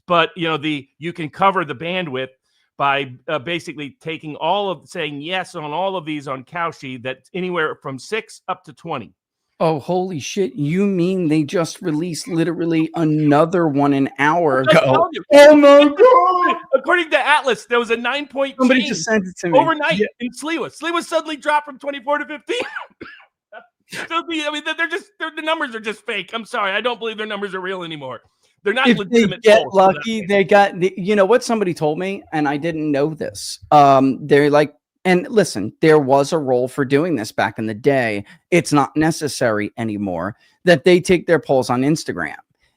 But you can cover the bandwidth by basically taking saying yes on all of these on Cauchy, that's anywhere from 6 up to 20. Oh, holy shit. You mean they just released literally another one an hour ago? Oh my God. According to Atlas, there was a 9-point Somebody change just sent it to me overnight in Sliwa. Sliwa suddenly dropped from 24 to 15. So the numbers are just fake. I'm sorry. I don't believe their numbers are real anymore. They're not legitimate. They get lucky. They got, what somebody told me, and I didn't know this. They're like, and listen, there was a role for doing this back in the day. It's not necessary anymore that they take their polls on Instagram.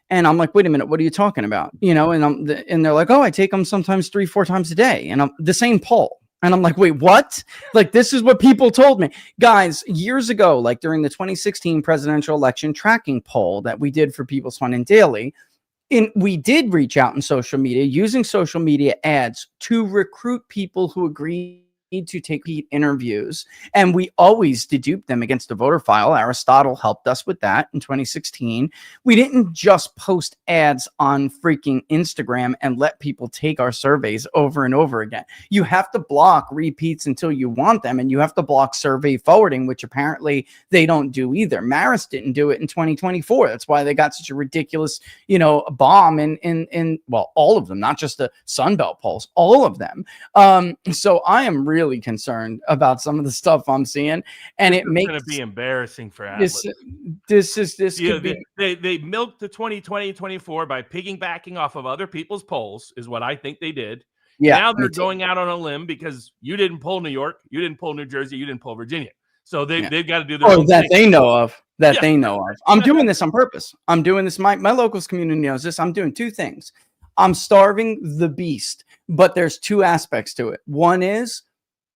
And I'm like, wait a minute, what are you talking about? And they're like, oh, I take them sometimes 3-4 times a day. And I'm the same poll. And I'm like, wait, what? Like, this is what people told me. Guys, years ago, like during the 2016 presidential election tracking poll that we did for People's Fun and Daily, we did reach out in social media using social media ads to recruit people who agreed to take interviews, and we always dedupe them against the voter file. Aristotle helped us with that in 2016. We didn't just post ads on freaking Instagram and let people take our surveys over and over again. You have to block repeats until you want them, and you have to block survey forwarding, which apparently they don't do either. Maris didn't do it in 2024. That's why they got such a ridiculous, bomb in all of them, not just the Sunbelt polls, all of them. So I am really concerned about some of the stuff I'm seeing, and it makes going to be embarrassing for Atlas. They milked the 2020-24 by piggybacking off of other people's polls, is what I think they did. Yeah, now they're going out on a limb because you didn't poll New York, you didn't poll New Jersey, you didn't poll Virginia. So they've got to do their own that thing. they know of. They know of. I'm doing this on purpose. I'm doing this. My locals community knows this. I'm doing two things. I'm starving the beast, but there's two aspects to it. One is,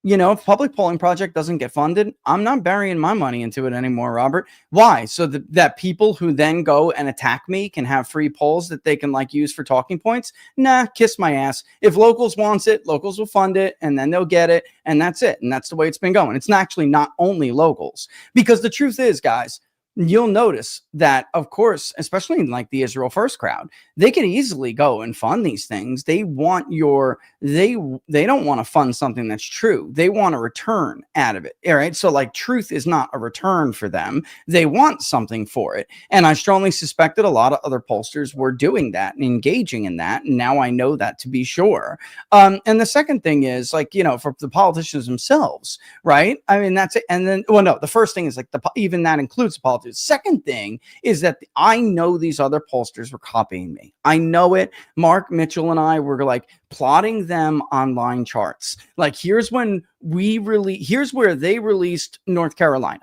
if public polling project doesn't get funded, I'm not burying my money into it anymore, Robert. Why? So that people who then go and attack me can have free polls that they can use for talking points. Nah, kiss my ass. If locals wants it, locals will fund it, and then they'll get it, and that's it. And that's the way it's been going. It's actually not only locals, because the truth is, guys, you'll notice that, of course, especially in like the Israel First crowd, they can easily go and fund these things. They want they don't want to fund something that's true. They want a return out of it. All right. So like truth is not a return for them. They want something for it. And I strongly suspect that a lot of other pollsters were doing that and engaging in that. And now I know that to be sure. And the second thing is like, for the politicians themselves, right? I mean, that's it. And then, well, no, the first thing is like even that includes the politicians. Second thing is that I know these other pollsters were copying me. I know it. Mark Mitchell and I were like plotting them on line charts. Like here's where they released North Carolina.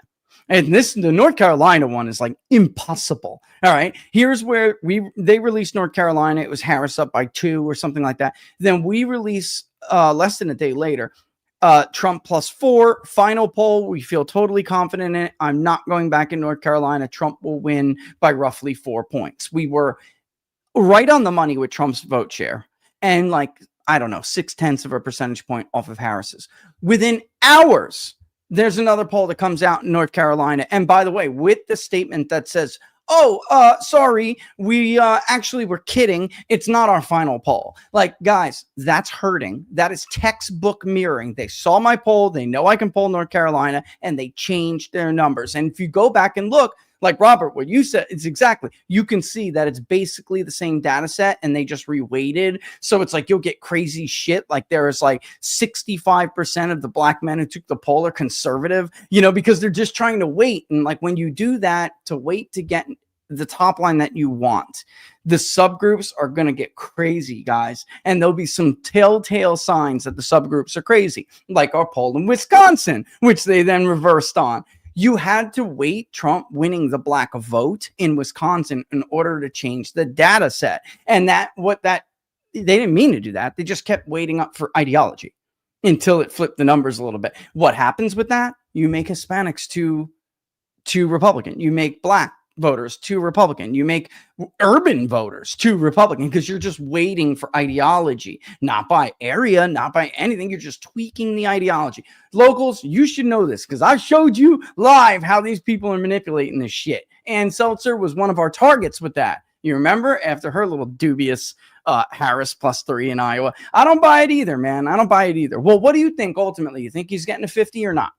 And the North Carolina one is like impossible. All right. Here's where they released North Carolina. It was Harris up by 2 or something like that. Then we release less than a day later, Trump +4, final poll. We feel totally confident in it. I'm not going back in North Carolina. Trump will win by roughly 4 points. We were right on the money with Trump's vote share and like, I don't know, 0.6 of a percentage point off of Harris's. Within hours, there's another poll that comes out in North Carolina. And by the way, with the statement that says, sorry, we actually were kidding. It's not our final poll. Like, guys, that's hurting. That is textbook mirroring. They saw my poll. They know I can poll North Carolina, and they changed their numbers. And if you go back and look, like Robert, what you said, it's exactly, you can see that it's basically the same data set and they just reweighted. So it's like, you'll get crazy shit. Like there is like 65% of the black men who took the poll are conservative, because they're just trying to wait. And like, when you do that to wait to get the top line that you want, the subgroups are going to get crazy, guys. And there'll be some telltale signs that the subgroups are crazy, like our poll in Wisconsin, which they then reversed on. You had to wait Trump winning the black vote in Wisconsin in order to change the data set. And they didn't mean to do that. They just kept waiting up for ideology until it flipped the numbers a little bit. What happens with that? You make Hispanics to Republican. You make black voters to Republican. You make urban voters to Republican because you're just waiting for ideology, not by area, not by anything. You're just tweaking the ideology. Locals, you should know this because I showed you live how these people are manipulating this shit. And Seltzer was one of our targets with that. You remember after her little dubious Harris +3 in Iowa? I don't buy it either, man. I don't buy it either. Well, what do you think ultimately? You think he's getting to 50 or not?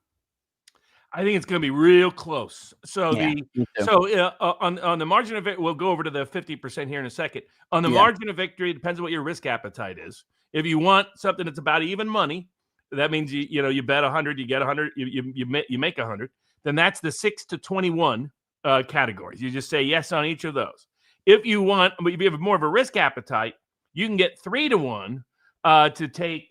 I think it's going to be real close. So Yeah, on the margin of it, we'll go over to the 50% here in a second. On the margin of victory, it depends on what your risk appetite is. If you want something that's about even money, that means you bet 100, you get 100, you make 100. Then that's the 6 to 21 categories. You just say yes on each of those. If you have more of a risk appetite, you can get 3 to 1 to take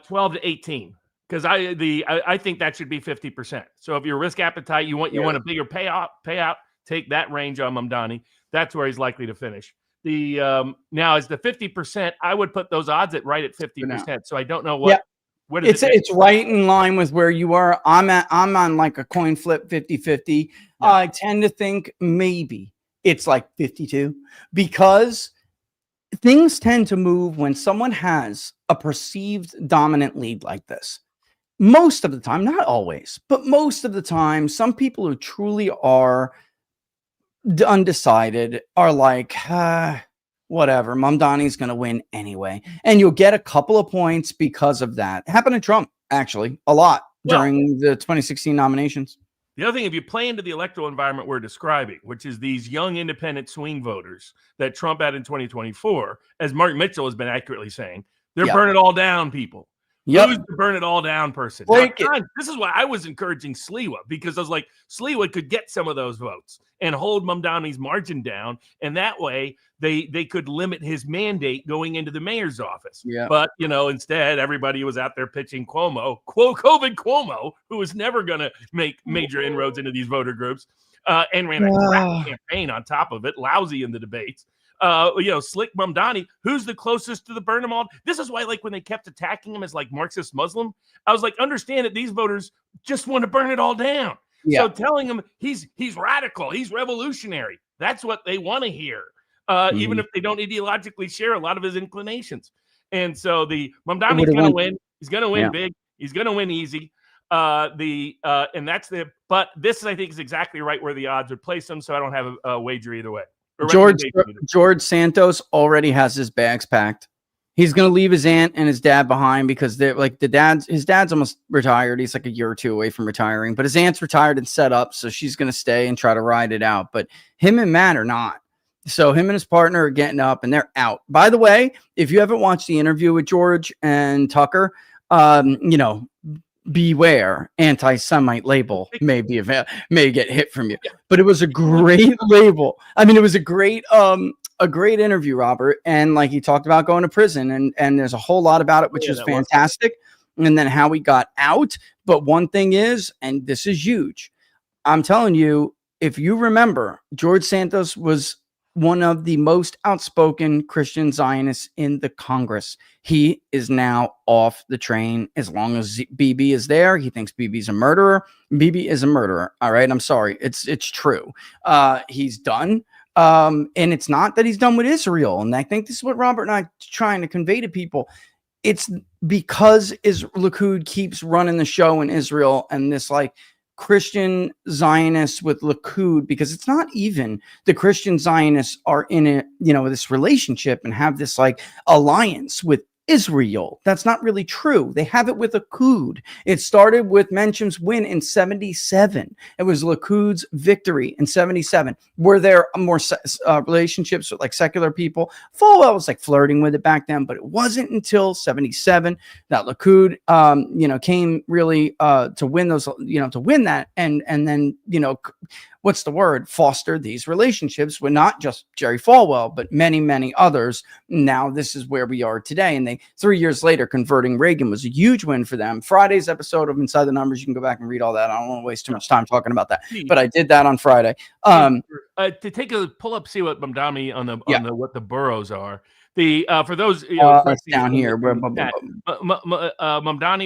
12 to 18. Because I think that should be 50%. So if your risk appetite, you want a bigger payout, take that range on Mamdani. That's where he's likely to finish. Now as the 50%, I would put those odds at 50%. So I don't know what it's right in line with where you are. I'm on like a coin flip 50-50. Yeah. I tend to think maybe it's like 52 because things tend to move when someone has a perceived dominant lead like this. Most of the time, not always, but most of the time, some people who truly are undecided are like, whatever, Mamdani's going to win anyway. And you'll get a couple of points because of that. It happened to Trump, actually, a lot during the 2016 nominations. The other thing, if you play into the electoral environment we're describing, which is these young independent swing voters that Trump had in 2024, as Mark Mitchell has been accurately saying, they're burn it all down people. Who's the burn it all down person? Now, this is why I was encouraging Sliwa, because I was like, Sliwa could get some of those votes and hold Mamdani's margin down. And that way they could limit his mandate going into the mayor's office. Yeah. But, instead, everybody was out there pitching COVID Cuomo, who was never going to make major inroads into these voter groups and ran a crap campaign on top of it, lousy in the debates. Slick Mamdani, who's the closest to the burn them all. This is why, like, when they kept attacking him as like Marxist Muslim, I was like, understand that these voters just want to burn it all down. Yeah. So telling him he's radical, he's revolutionary, that's what they want to hear, even if they don't ideologically share a lot of his inclinations. And so the Mamdani's going to win. He's going to win big. He's going to win easy. And that's but this I think is exactly right where the odds would place him. So I don't have a wager either way. George Santos already has his bags packed. He's going to leave his aunt and his dad behind because they're like his dad's almost retired. He's like a year or two away from retiring, but his aunt's retired and set up. So she's going to stay and try to ride it out. But him and Matt are not. So him and his partner are getting up and they're out. By the way, if you haven't watched the interview with George and Tucker, beware, anti-Semite label may get hit from you. But it was a great label. I mean, it was a great interview, Robert. And like he talked about going to prison and there's a whole lot about it, which is fantastic. And then how he got out. But one thing is, and this is huge, I'm telling you, if you remember, George Santos was one of the most outspoken Christian Zionists in the Congress. He is now off the train as long as Bibi is there. He thinks Bibi's a murderer. Bibi is a murderer. All right. I'm sorry. It's true. He's done. And it's not that he's done with Israel. And I think this is what Robert and I are trying to convey to people. It's because Likud keeps running the show in Israel and this like Christian Zionists with Likud, because it's not even the Christian Zionists are in it, this relationship and have this like alliance with Israel. That's not really true. They have it with Likud. It started with Menchem's win in 77. It was Likud's victory in 77. Were there more relationships with like secular people? Falwell was like flirting with it back then, but it wasn't until 77 that Likud, came really to win those, to win that, and then what's the word? Foster these relationships with not just Jerry Falwell, but many, many others. Now this is where we are today. And 3 years later, converting Reagan was a huge win for them. Friday's episode of Inside the Numbers, you can go back and read all that. I don't want to waste too much time talking about that, but I did that on Friday. To take a pull up, see what Mamdani on the what the boroughs are. For those down here, Mamdani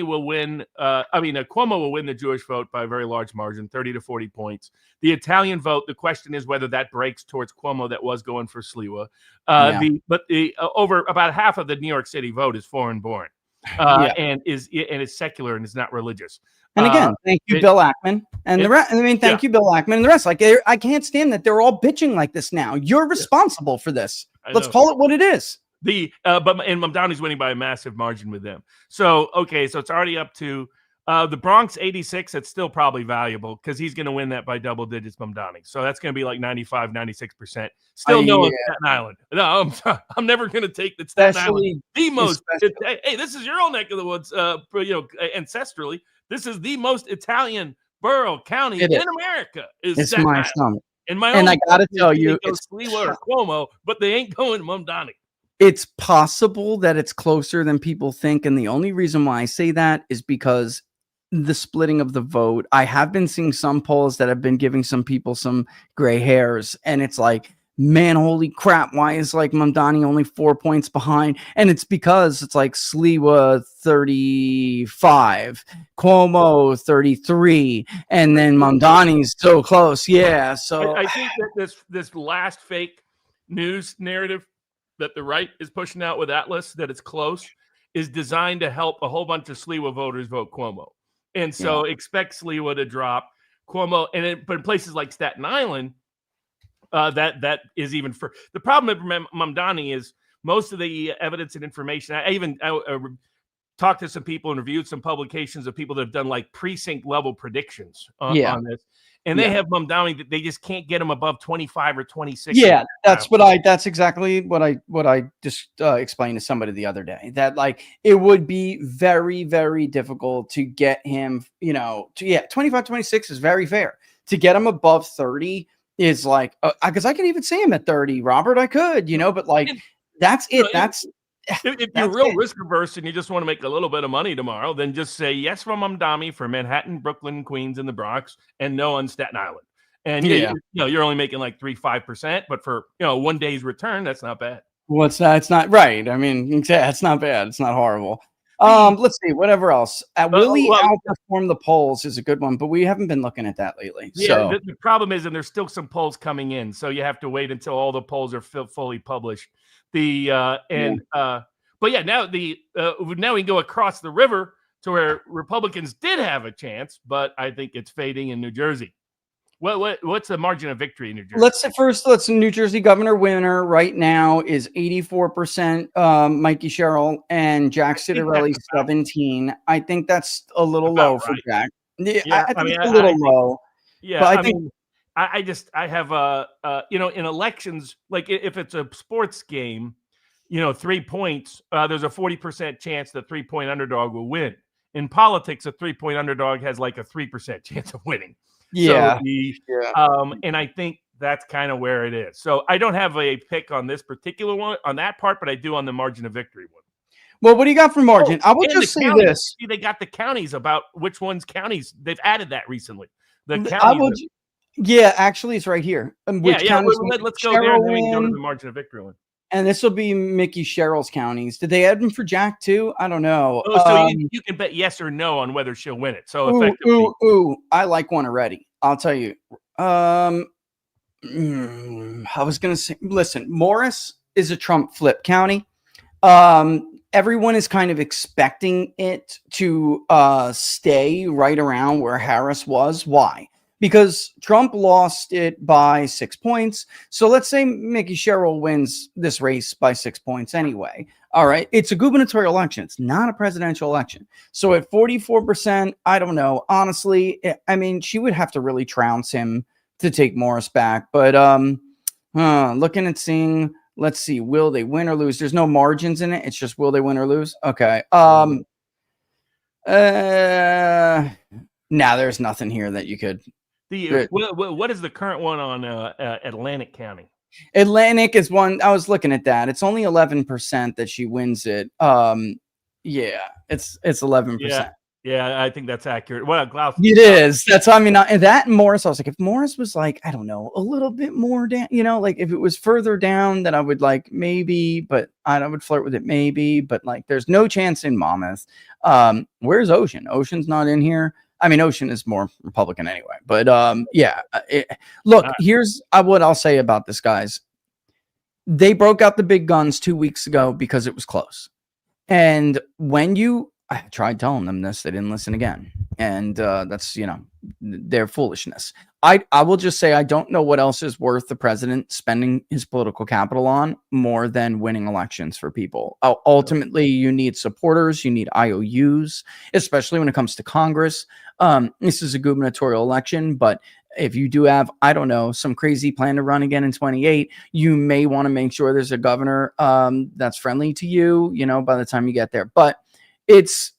will win. Cuomo will win the Jewish vote by a very large margin, 30 to 40 points. The Italian vote, the question is whether that breaks towards Cuomo that was going for Sliwa. Over about half of the New York City vote is foreign born, and is secular and is not religious. And again, thank you, Bill Ackman, and the rest. Thank you, Bill Ackman, and the rest. Like, I can't stand that they're all bitching like this now. You're responsible for this. Let's call it what it is. But Mamdani's winning by a massive margin with them. So so it's already up to the Bronx 86. It's still probably valuable because he's going to win that by double digits. Mamdani, so that's going to be like 95, 96%. Still no Staten Island. No, I'm never going to take that Staten Island. The most. Hey, this is your own neck of the woods. Ancestrally, this is the most Italian borough county in America. It's my son. And I got to tell you, it's Sliwa or Cuomo, but they ain't going to Mamdani. It's possible that it's closer than people think. And the only reason why I say that is because the splitting of the vote. I have been seeing some polls that have been giving some people some gray hairs. And it's like, man, holy crap. Why is like Mamdani only 4 points behind? And it's because it's like Sliwa 35, Cuomo 33, and then Mamdani's so close. Yeah. So I think that this last fake news narrative that the right is pushing out with Atlas, that it's close, is designed to help a whole bunch of Sliwa voters vote Cuomo. And so expect Sliwa to drop Cuomo. But in places like Staten Island, that is even for the problem with Mamdani is most of the evidence and information. I talked to some people and reviewed some publications of people that have done like precinct level predictions on this. And they have Mamdani that they just can't get him above 25 or 26. Yeah, that's exactly what I just explained to somebody the other day, that like it would be very, very difficult to get him, 25, 26 is very fair. To get him above 30 is like, because I can even see him at 30, Robert, I could, but like, that's it. If you're real risk averse and you just want to make a little bit of money tomorrow, then just say yes from Mamdani for Manhattan, Brooklyn, Queens, and the Bronx, and no on Staten Island. And you're only making like 3-5%, but for 1 day's return, that's not bad. What's that? It's not right. I mean, it's not bad. It's not horrible. Let's see, whatever else. Will he outperform the polls is a good one, but we haven't been looking at that lately. Yeah, the problem is, and there's still some polls coming in, so you have to wait until all the polls are fully published. Now we can go across the river to where Republicans did have a chance, but I think it's fading in New Jersey. What's the margin of victory in New Jersey? Let's New Jersey governor winner right now is 84% Mikey Sherrill and Jack Citarelli 17. I think that's a little low for Jack. Yeah, I think it's a little low. Yeah, but I think mean, I have in elections, like if it's a sports game, 3 points, there's a 40% chance the 3-point underdog will win. In politics, a 3-point underdog has like a 3% chance of winning. Yeah. And I think that's kind of where it is. So I don't have a pick on this particular one on that part, but I do on the margin of victory one. Well, what do you got for margin? I will just say this. See, they got the counties about which ones counties. They've added that recently. The counties. Yeah, actually, it's right here. Let's go there and then we can go to the margin of victory one. And this will be Mickey Sherrill's counties. Did they add them for Jack too? I don't know. Oh, so you can bet yes or no on whether she'll win it. So effectively, I like one already. I'll tell you. I was gonna say, listen, Morris is a Trump flip county. Everyone is kind of expecting it to stay right around where Harris was. Why? Because Trump lost it by 6 points. So let's say Mickey Sherrill wins this race by 6 points anyway. All right. It's a gubernatorial election. It's not a presidential election. So at 44%, I don't know. Honestly, I mean, she would have to really trounce him to take Morris back. But looking and seeing, let's see, will they win or lose? There's no margins in it. It's just will they win or lose? Okay. There's nothing here that you could. What is the current one on Atlantic County? Atlantic is one. I was looking at that. It's only 11% that she wins it. It's 11%. Yeah, I think that's accurate. Well, Klaus, it is. That's and that and Morris. I was like, if Morris was like, I don't know, a little bit more down, like if it was further down, then I would like maybe, but I would flirt with it maybe. But like, there's no chance in Monmouth. Where's Ocean? Ocean's not in here. I mean, Ocean is more Republican anyway, but here's what I'll say about this, guys. They broke out the big guns 2 weeks ago because it was close. And I tried telling them this, they didn't listen again. And that's, their foolishness. I will just say, I don't know what else is worth the president spending his political capital on more than winning elections for people. Ultimately, you need supporters, you need IOUs, especially when it comes to Congress. This is a gubernatorial election, but if you do have, I don't know, some crazy plan to run again in 28, you may want to make sure there's a governor that's friendly to you, by the time you get there. But it's...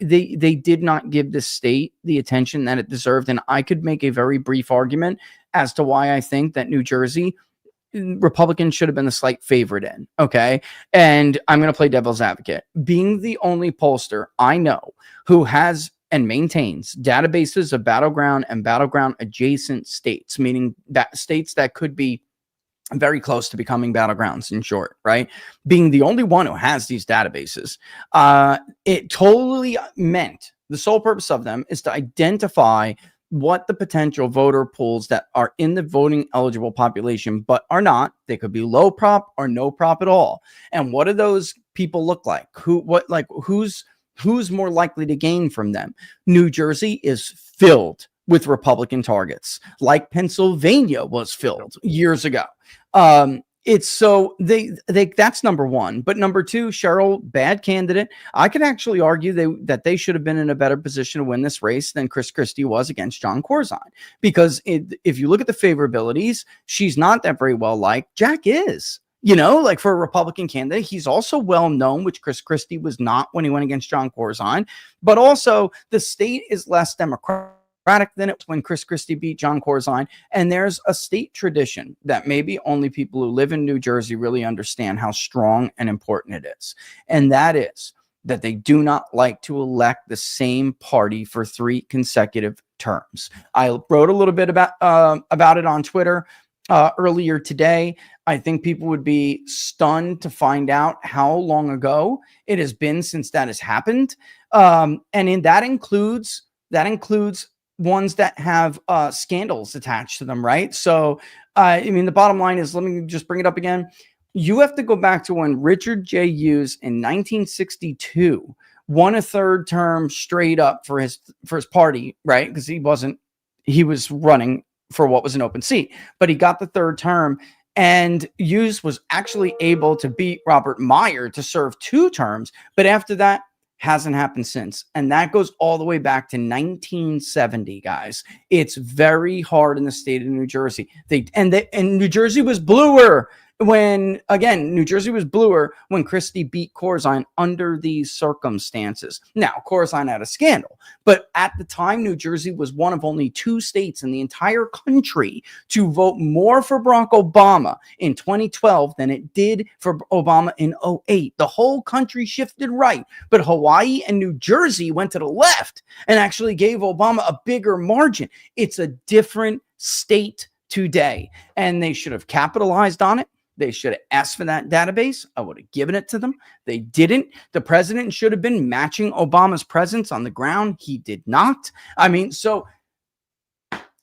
they did not give this state the attention that it deserved. And I could make a very brief argument as to why I think that New Jersey Republicans should have been the slight favorite in. Okay. And I'm going to play devil's advocate. Being the only pollster I know who has and maintains databases of battleground and battleground adjacent states, meaning that states that could be very close to becoming battlegrounds, in short, right? Being the only one who has these databases, it totally meant the sole purpose of them is to identify what the potential voter pools that are in the voting eligible population, but are not. They could be low prop or no prop at all. And what do those people look like? Who's more likely to gain from them? New Jersey is filled with Republican targets, like Pennsylvania was filled years ago. It's so that's number one. But number two, Sherrill, bad candidate. I could actually argue that they should have been in a better position to win this race than Chris Christie was against John Corzine, because if you look at the favorabilities, she's not that very well liked. Jack is. Like for a Republican candidate, he's also well known, which Chris Christie was not when he went against John Corzine. But also, the state is less Democratic than it was when Chris Christie beat John Corzine. And there's a state tradition that maybe only people who live in New Jersey really understand how strong and important it is. And that is that they do not like to elect the same party for 3 consecutive terms. I wrote a little bit about it on Twitter earlier today. I think people would be stunned to find out how long ago it has been since that has happened. That includes ones that have scandals attached to them, right? So, the bottom line is, let me just bring it up again. You have to go back to when Richard J. Hughes in 1962 won a third term straight up for his party, right? Because he was running for what was an open seat, but he got the third term. And Hughes was actually able to beat Robert Meyer to serve 2 terms, but after that, hasn't happened since. And that goes all the way back to 1970, guys. It's very hard in the state of New Jersey. And New Jersey was bluer when Christie beat Corzine under these circumstances. Now, Corzine had a scandal, but at the time, New Jersey was one of only 2 states in the entire country to vote more for Barack Obama in 2012 than it did for Obama in 2008. The whole country shifted right, but Hawaii and New Jersey went to the left and actually gave Obama a bigger margin. It's a different state today, and they should have capitalized on it. They should have asked for that database. I would have given it to them. They didn't. The president should have been matching Obama's presence on the ground. He did not. I mean, so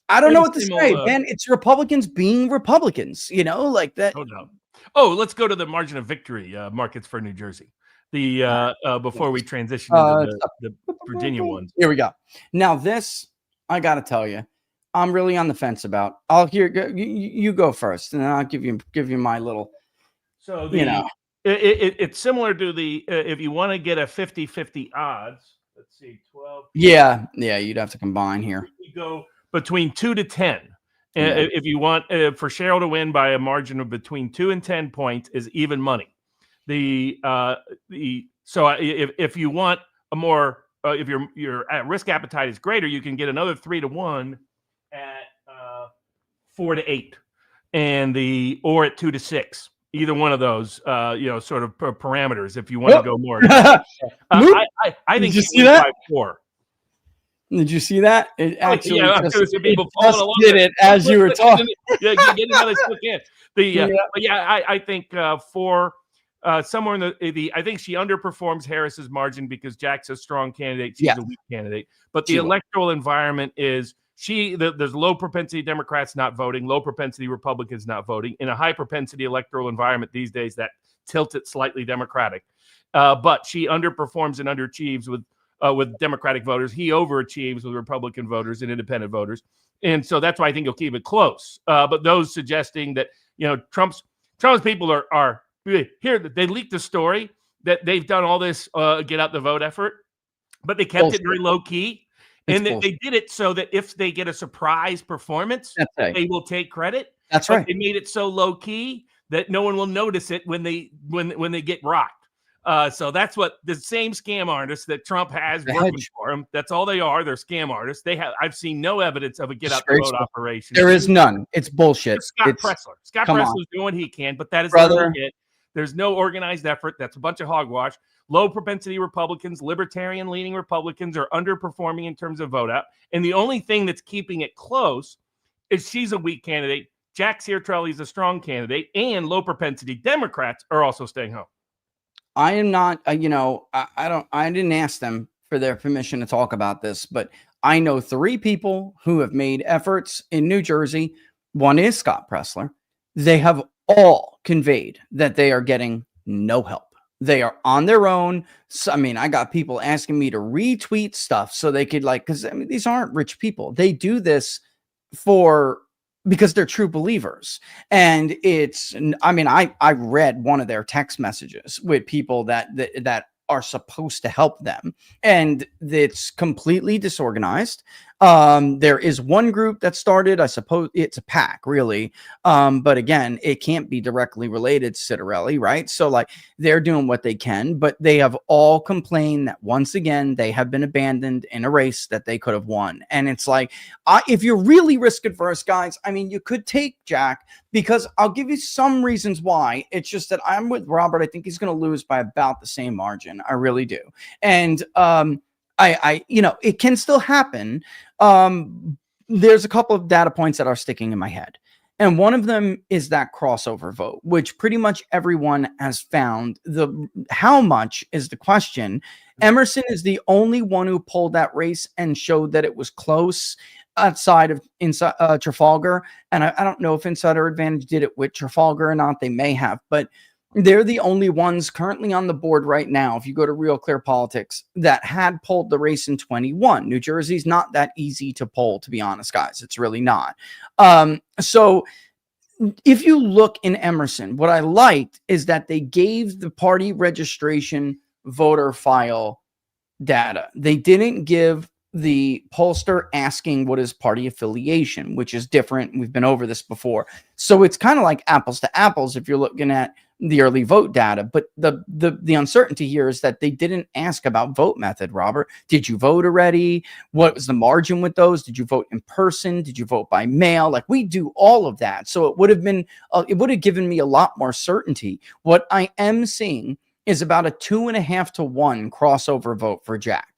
I don't know what to say, man. It's Republicans being Republicans, like that. Oh, no. Oh, let's go to the margin of victory markets for New Jersey. Before we transition into the Virginia ones. Here we go. Now this, I got to tell you, I'm really on the fence about. I'll hear you go first, and then I'll give you my little. So it's similar to the if you want to get a 50-50 odds. Let's see, 12. Yeah, you'd have to combine here. You go between 2 to 10. If you want for Cheryl to win by a margin of between 2 and 10 points is even money. So if you want a more if your risk appetite is greater, you can get another 3 to 1. At 4 to 8, or at 2 to 6. Either one of those, sort of parameters. If you want to go more, I think you see that. 4. Did you see that? It actually people did it as you were talking. I think 4. Somewhere in the I think she underperforms Harris's margin because Jack's a strong candidate. She's a weak candidate, but the electoral environment is. There's low propensity Democrats not voting, low propensity Republicans not voting. In a high propensity electoral environment these days, that tilts it slightly Democratic. But she underperforms and underachieves with Democratic voters. He overachieves with Republican voters and independent voters. And so that's why I think he'll keep it close. But those suggesting that, Trump's people are here. They leaked the story that they've done all this get out the vote effort, but they kept it very low key. And they did it so that if they get a surprise performance, they will take credit. That's right. They made it so low key that no one will notice it when they get rocked. So that's what the same scam artists that Trump has working for him. That's all they are. They're scam artists. I've seen no evidence of a get out the vote operation. There is none. It's bullshit. Scott Pressler's doing what he can, but that is not it. There's no organized effort. That's a bunch of hogwash. Low propensity Republicans, libertarian-leaning Republicans are underperforming in terms of vote out. And the only thing that's keeping it close is she's a weak candidate. Jack Ciartrelli is a strong candidate. And low propensity Democrats are also staying home. I am not, I didn't ask them for their permission to talk about this, but I know 3 people who have made efforts in New Jersey. One is Scott Pressler. They have all conveyed that they are getting no help. They are on their own. So, I got people asking me to retweet stuff so they could because these aren't rich people. They do this because they're true believers. And I read one of their text messages with people that are supposed to help them, and it's completely disorganized. There is one group that started, I suppose it's a PAC, really. But again, it can't be directly related to Ciartrelli, right? So they're doing what they can, but they have all complained that once again, they have been abandoned in a race that they could have won. And it's if you're really risk adverse, guys, you could take Jack, because I'll give you some reasons why. It's just that I'm with Robert. I think he's going to lose by about the same margin. I really do. And, it can still happen. There's a couple of data points that are sticking in my head. And one of them is that crossover vote, which pretty much everyone has found. How much is the question. Emerson is the only one who pulled that race and showed that it was close outside of Trafalgar. And I don't know if Insider Advantage did it with Trafalgar or not. They may have, but They're the only ones currently on the board right now, if you go to Real Clear Politics, that had polled the race in 21. New Jersey's not that easy to poll, to be honest, guys. It's really not. So if you look in Emerson, what I liked is that they gave the party registration voter file data. They didn't give the pollster asking what is party affiliation, which is different. We've been over this before. So it's kind of like apples to apples if you're looking at the early vote data. But the uncertainty here is that they didn't ask about vote method, Robert. Did you vote already? What was the margin with those? Did you vote in person? Did you vote by mail? Like, we do all of that. So it would have been, it would have given me a lot more certainty. What I am seeing is about a 2.5 to 1 crossover vote for Jack.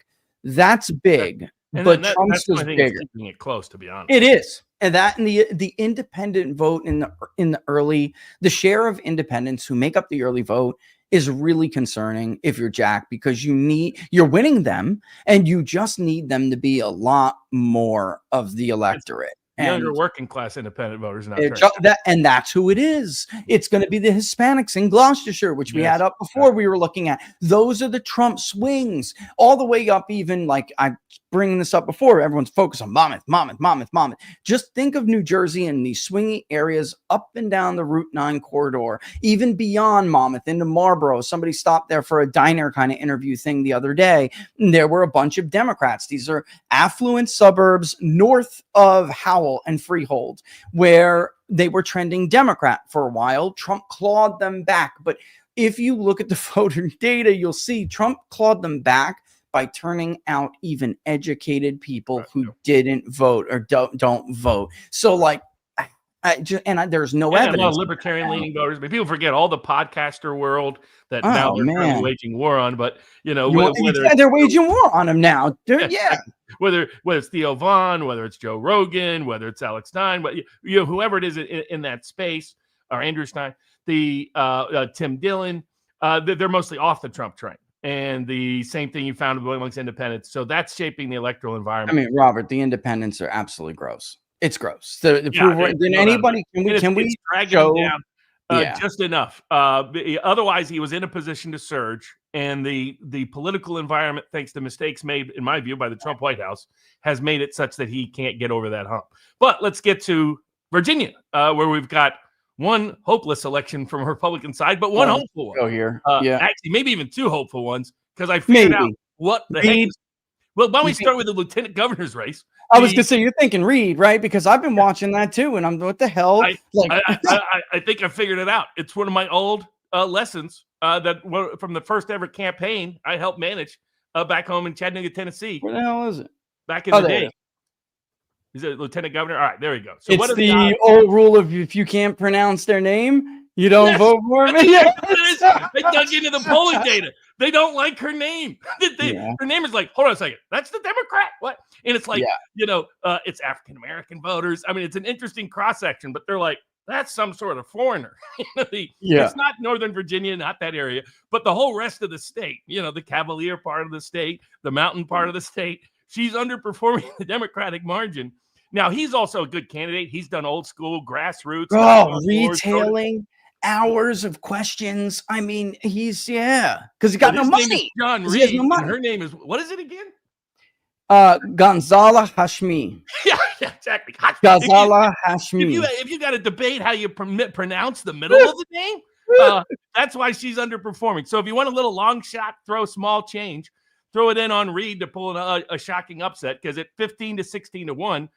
That's big, but Trump's is bigger. Keeping it close, to be honest. It is, and that and the independent vote in the early, the share of independents who make up the early vote is really concerning if you're Jack, because you're winning them, and you just need them to be a lot more of the electorate. Younger working class independent voters now. And that's who it is. It's going to be the Hispanics in Gloucestershire, which we had up before. We were looking at. Those are the Trump swings, all the way up. Even like I bringing this up before, everyone's focused on Monmouth. Just think of New Jersey and these swingy areas up and down the Route 9 corridor, even beyond Monmouth into Marlborough. Somebody stopped there for a diner kind of interview thing the other day, and there were a bunch of Democrats. These are affluent suburbs north of Howell and Freehold, where they were trending Democrat for a while. Trump clawed them back. But if you look at the voter data, you'll see Trump clawed them back by turning out even educated people who didn't vote or don't vote. So like, there's no evidence. A lot of libertarian-leaning voters. But people forget all the podcaster world that now they're really waging war on. But they're waging war on him now. Whether it's Theo Vaughn, whether it's Joe Rogan, whether it's Alex Stein, but whoever it is in that space, or Andrew Stein, the Tim Dillon, they're mostly off the Trump train. And the same thing you found amongst independents. So that's shaping the electoral environment. I mean, Robert, the independents are absolutely gross. It's gross. Anybody can we show down, just enough? Otherwise, he was in a position to surge, and the political environment, thanks to mistakes made, in my view, by the Trump White House, has made it such that he can't get over that hump. But let's get to Virginia, where we've got one hopeless election from a Republican side, but one hopeful one. Go here. Actually, maybe even two hopeful ones, because I figured out what the heck is. Well, why don't we start with the lieutenant governor's race? I was going to say, you're thinking Reed, right? Because I've been watching that too, and I'm, what the hell? I think I figured it out. It's one of my old lessons that from the first ever campaign I helped manage back home in Chattanooga, Tennessee. Where the hell is it? Back in the day. Is it lieutenant governor? All right, there we go. So it's the old rule of if you can't pronounce their name, you don't vote for them. I dug into the polling data. They don't like her name. Her name is like, hold on a second, that's the Democrat. What? And it's like, it's African American voters. I mean, it's an interesting cross section, but they're like, that's some sort of foreigner. It's not Northern Virginia, not that area, but the whole rest of the state. The Cavalier part of the state, the mountain part of the state. She's underperforming the Democratic margin. Now, he's also a good candidate. He's done old school, grassroots. Retailing hours of questions. I mean, he's, because he got no money. John Reed. No money. Her name is, what is it again? Gonzala Hashmi. Yeah, exactly. Gonzala Hashmi. If you got to debate how you pronounce the middle of the name, that's why she's underperforming. So if you want a little long shot, throw small change, throw it in on Reed to pull a shocking upset, because at 15 to 16 to 1,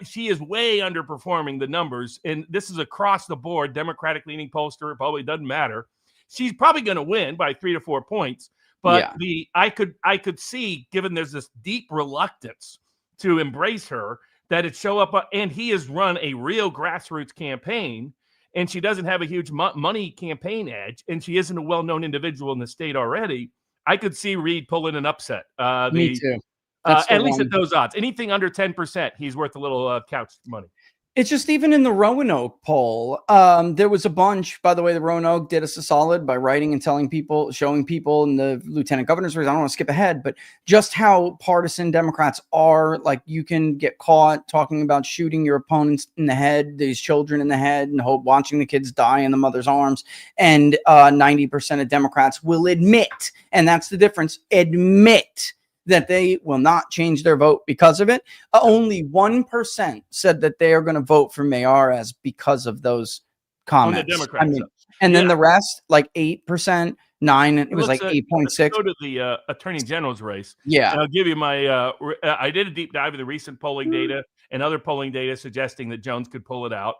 she is way underperforming the numbers. And this is across the board, Democratic leaning pollster, Republican, doesn't matter. She's probably going to win by 3 to 4 points. But I could see, given there's this deep reluctance to embrace her, that it show up. And he has run a real grassroots campaign, and she doesn't have a huge money campaign edge, and she isn't a well-known individual in the state already. I could see Reed pulling an upset. Me too. At least at those odds. Anything under 10%, he's worth a little couch money. It's just even in the Roanoke poll, there was a bunch. By the way, the Roanoke did us a solid by writing and telling people, showing people in the lieutenant governor's race. I don't want to skip ahead, but just how partisan Democrats are. Like, you can get caught talking about shooting your opponents in the head, these children in the head, and watching the kids die in the mother's arms. And 90% of Democrats will admit, and that's the difference, admit that they will not change their vote because of it. Only 1% said that they are going to vote for Mayorkas because of those comments. On the Democrats. And then the rest, like 8%, 9, it was like 8.6. Go to the Attorney General's race. Yeah. And I'll give you my, I did a deep dive of the recent polling data and other polling data suggesting that Jones could pull it out.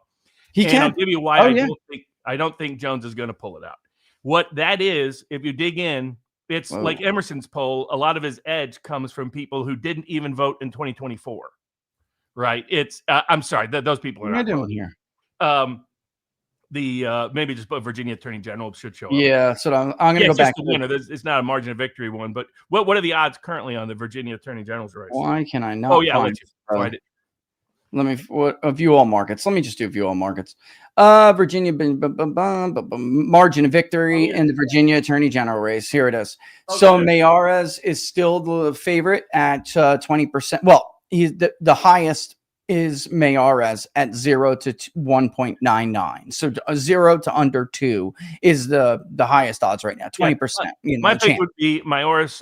I'll give you why I don't think Jones is going to pull it out. What that is, if you dig in, it's like Emerson's poll. A lot of his edge comes from people who didn't even vote in 2024, right? It's I'm sorry, those people are not doing here. Maybe just Virginia Attorney General should show up. Yeah, so I'm going to go back. To winner. It's not a margin of victory one, but what are the odds currently on the Virginia Attorney General's race? Why can I not? Oh yeah, let you find it. Let me view all markets. Let me just do view all markets. Virginia margin of victory in the Virginia Attorney General race. Here it is. Okay. So Mayorkas is still the favorite at 20%. Well, he's the highest is Mayorkas at 0 to 1.99. So 0 to under 2 is the highest odds right now. 20%. My pick would be Mayorkas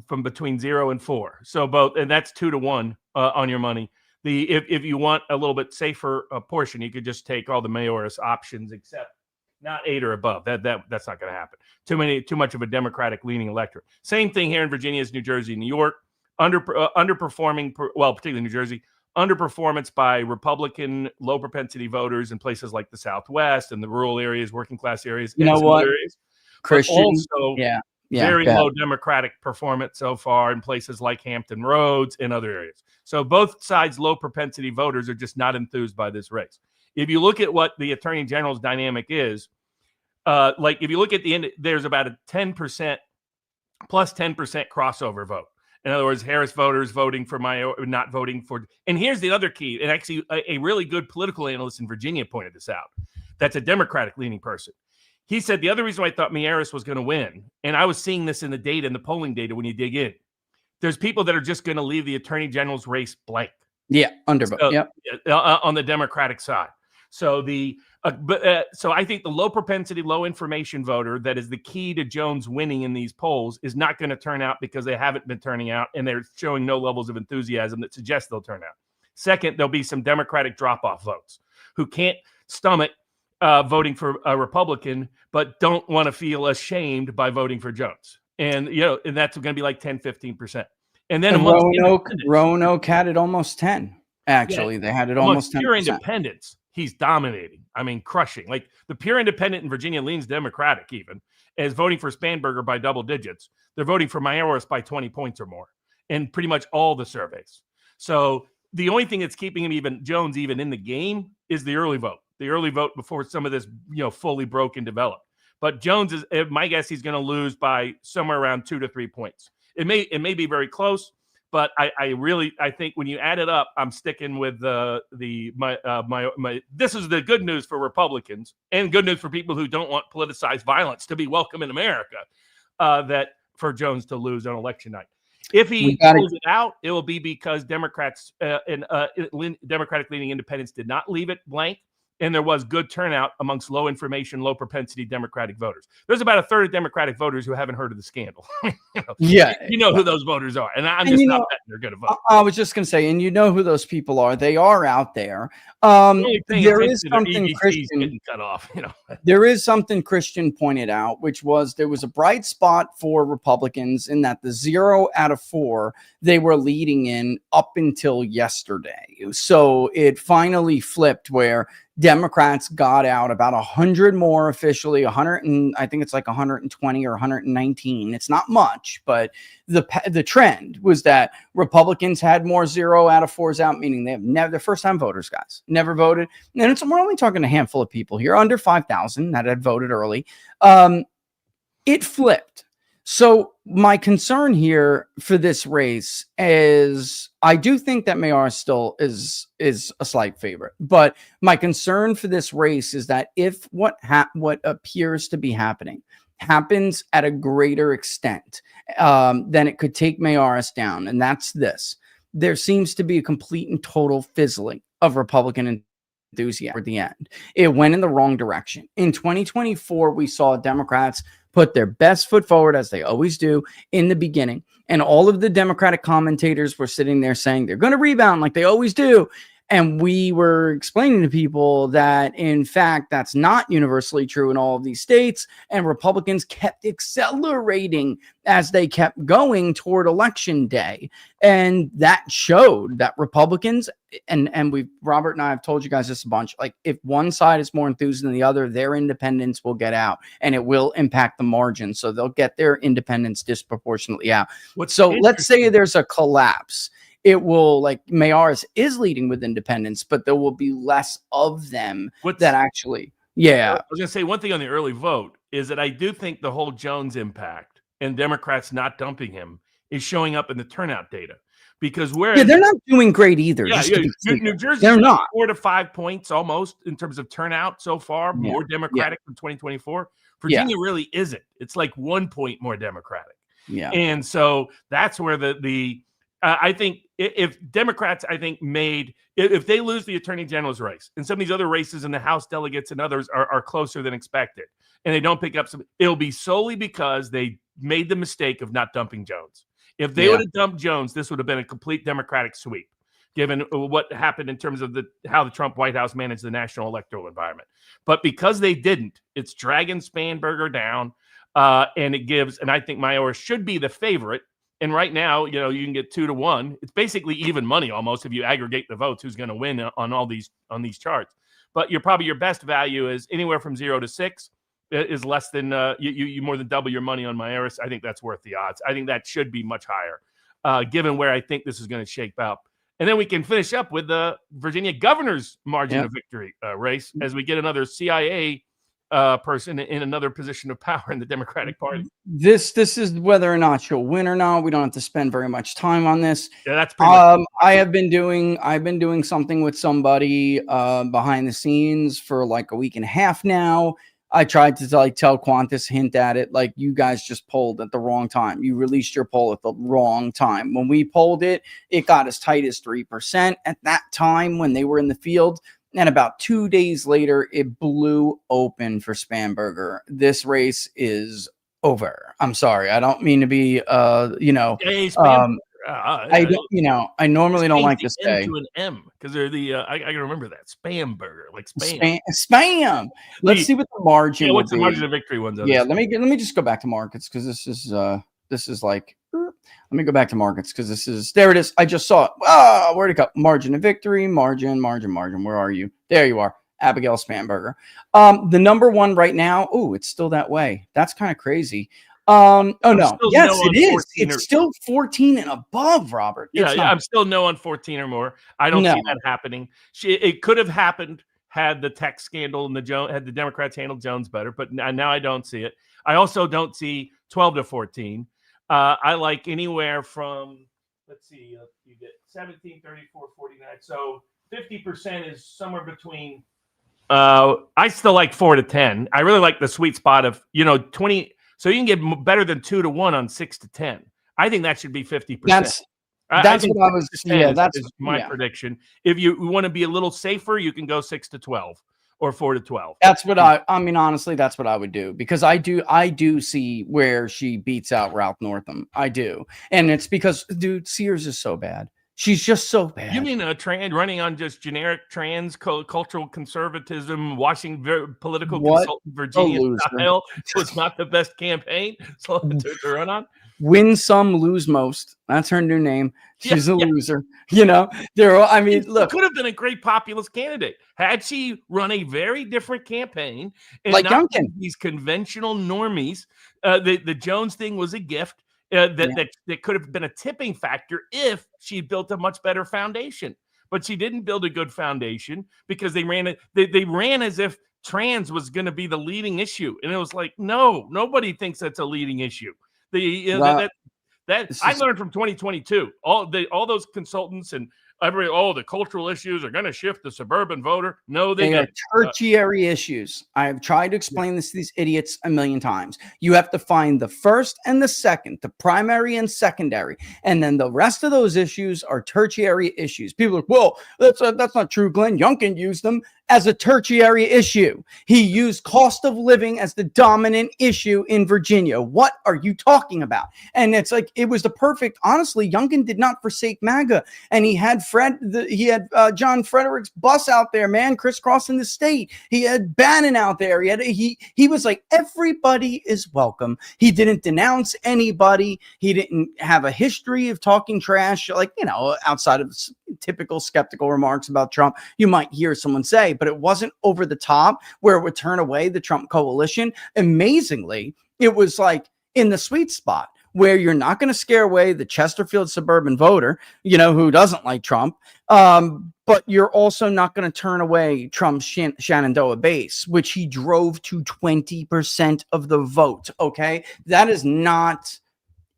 from between 0 and 4. So both, and that's 2 to 1 on your money. If you want a little bit safer portion, you could just take all the Mayorkas options, except not 8 or above. That's not going to happen. Too much of a Democratic leaning electorate. Same thing here in Virginia as New Jersey, New York. Underperforming, particularly New Jersey, underperformance by Republican low propensity voters in places like the Southwest and the rural areas, working class areas. You know what? Christian, also very low Democratic performance so far in places like Hampton Roads and other areas. So both sides' low propensity voters are just not enthused by this race. If you look at what the Attorney General's dynamic is, like if you look at the end, there's about a 10% plus 10% crossover vote. In other words, Harris voters voting for not voting for. And here's the other key. And actually, a really good political analyst in Virginia pointed this out. That's a Democratic leaning person. He said the other reason why I thought Mayorkas was going to win, and I was seeing this in the data, in the polling data when you dig in, there's people that are just going to leave the Attorney General's race blank. Yeah, undervote. On the Democratic side. So so I think the low propensity, low information voter that is the key to Jones winning in these polls is not going to turn out because they haven't been turning out and they're showing no levels of enthusiasm that suggest they'll turn out. Second, there'll be some Democratic drop-off votes who can't stomach voting for a Republican, but don't want to feel ashamed by voting for Jones. And, and that's going to be like 10, 15%. And then Roanoke had it almost 10. Actually, they had it almost 10%. Pure independents, he's dominating. I mean, crushing. Like the pure independent in Virginia leans Democratic even, as voting for Spanberger by double digits. They're voting for Mayorkas by 20 points or more in pretty much all the surveys. So the only thing that's keeping him Jones even in the game is the early vote. The early vote before some of this, fully broke and developed. But Jones is, my guess, he's going to lose by somewhere around 2 to 3 points. It may be very close, but I think when you add it up, I'm sticking with my. This is the good news for Republicans and good news for people who don't want politicized violence to be welcome in America. That for Jones to lose on election night. If he pulls it out, it will be because Democrats and Democratic leaning independents did not leave it blank. And there was good turnout amongst low information, low propensity Democratic voters. There's about a third of Democratic voters who haven't heard of the scandal. You know who those voters are. And I'm just not betting they're going to vote. I was just going to say, and you know who those people are. They are out there. There is something Christian getting cut off. There is something Christian pointed out, which was there was a bright spot for Republicans in that the 0 out of 4 they were leading in up until yesterday. So it finally flipped where Democrats got out about 100 more officially, 100 and I think it's like 120 or 119. It's not much, but the trend was that Republicans had more 0 out of 4s out, meaning they have they're first-time voters, guys, never voted. And we're only talking a handful of people here, under 5,000 that had voted early. It flipped. So my concern here for this race is I do think that Mayar still is a slight favorite, but my concern for this race is that if what appears to be happening happens at a greater extent, then it could take Mayoris down, and that's this. There seems to be a complete and total fizzling of Republican enthusiasm at the end. It went in the wrong direction. In 2024, we saw Democrats put their best foot forward, as they always do in the beginning. And all of the Democratic commentators were sitting there saying they're going to rebound like they always do. And we were explaining to people that, in fact, that's not universally true in all of these states. And Republicans kept accelerating as they kept going toward election day. And that showed that Republicans, and Robert and I have told you guys this a bunch, like if one side is more enthused than the other, their independents will get out and it will impact the margin. So they'll get their independents disproportionately out. So let's say there's a collapse. It will, like, Mayoris is leading with independents, but there will be less of them that actually, I was going to say one thing on the early vote is that I do think the whole Jones impact and Democrats not dumping him is showing up in the turnout data. Because they're not doing great either. New Jersey, they're not 4 to 5 points almost in terms of turnout so far, more Democratic than 2024. Virginia really isn't. It's like 1 point more Democratic. Yeah, and so that's where I think if Democrats, if they lose the attorney general's race and some of these other races in the House delegates and others are closer than expected, and they don't pick up it'll be solely because they made the mistake of not dumping Jones. If they would have dumped Jones, this would have been a complete Democratic sweep, given what happened in terms of how the Trump White House managed the national electoral environment. But because they didn't, it's dragging Spanberger down, and I think Mayoris should be the favorite. And right now, you can get 2 to 1. It's basically even money almost if you aggregate the votes who's going to win on these charts. But your best value is anywhere from 0 to 6 is less than you more than double your money on Mayoris. I think that's worth the odds. I think that should be much higher, given where I think this is going to shape up. And then we can finish up with the Virginia governor's margin of victory race as we get another CIA person in another position of power in the Democratic Party. This is whether or not she'll win or not. We don't have to spend very much time on this. Yeah, that's pretty much I've been doing something with somebody behind the scenes for like a week and a half now. I tried to tell Qantas, hint at it, like, you guys just polled at the wrong time. You released your poll at the wrong time. When we polled it, it got as tight as 3% at that time when they were in the field. And about 2 days later, it blew open for Spanberger. This race is over. I'm sorry. I don't mean to be, I don't, I normally don't like to say to an M because they're I can remember that Spamberger, like spam. Spam. Let's see what the margin. Yeah, what's the margin of victory ones? Yeah, let me just go back to markets because this is like. Let me go back to markets because there it is. I just saw it. Where'd it go? Margin of victory, margin. Where are you? There you are. Abigail Spanberger. The number one right now. Oh, it's still that way. That's kind of crazy. No. Yes, it is. It's still 14 and above, Robert. I'm still no on 14 or more. I don't see that happening. It could have happened had the tech scandal and had the Democrats handled Jones better, but now I don't see it. I also don't see 12 to 14. I like anywhere from, let's see, you get 17, 34, 49. So 50% is somewhere between, I still like 4 to 10. I really like the sweet spot of, 20. So you can get better than 2 to 1 on 6 to 10. I think that should be 50%. That's what I was. Yeah, that's my prediction. If you want to be a little safer, you can go 6 to 12 or 4 to 12. That's what I mean, honestly, that's what I would do because I do see where she beats out Ralph Northam. I do. And it's because, dude, Sears is so bad. She's just so bad. You mean a trans running on just generic trans cultural conservatism, washing political consultant Virginia style was not the best campaign to run on? Win some, lose most. That's her new name. She's a loser. Look, could have been a great populist candidate had she run a very different campaign and like not Youngkin. These conventional normies. The Jones thing was a gift. That could have been a tipping factor if she built a much better foundation. But she didn't build a good foundation because they ran it. They ran as if trans was going to be the leading issue. And it was like, no, nobody thinks that's a leading issue. That I learned from 2022. All those consultants and the cultural issues are going to shift the suburban voter. No, they are tertiary issues. I've tried to explain this to these idiots a million times. You have to find the first and the second, the primary and secondary, and then the rest of those issues are tertiary issues. People are like, well, that's not true. Glenn Youngkin used them as a tertiary issue. He used cost of living as the dominant issue in Virginia. What are you talking about? And it's like, it was the perfect, honestly, Youngkin did not forsake MAGA. And he had John Frederick's bus out there, man, crisscrossing the state. He had Bannon out there. He was like, everybody is welcome. He didn't denounce anybody. He didn't have a history of talking trash, like, outside of typical skeptical remarks about Trump you might hear someone say, but it wasn't over the top where it would turn away the Trump coalition. Amazingly, it was like in the sweet spot where you're not going to scare away the Chesterfield suburban voter, who doesn't like Trump, but you're also not going to turn away Trump's Shenandoah base, which he drove to 20% of the vote. Okay, that is not.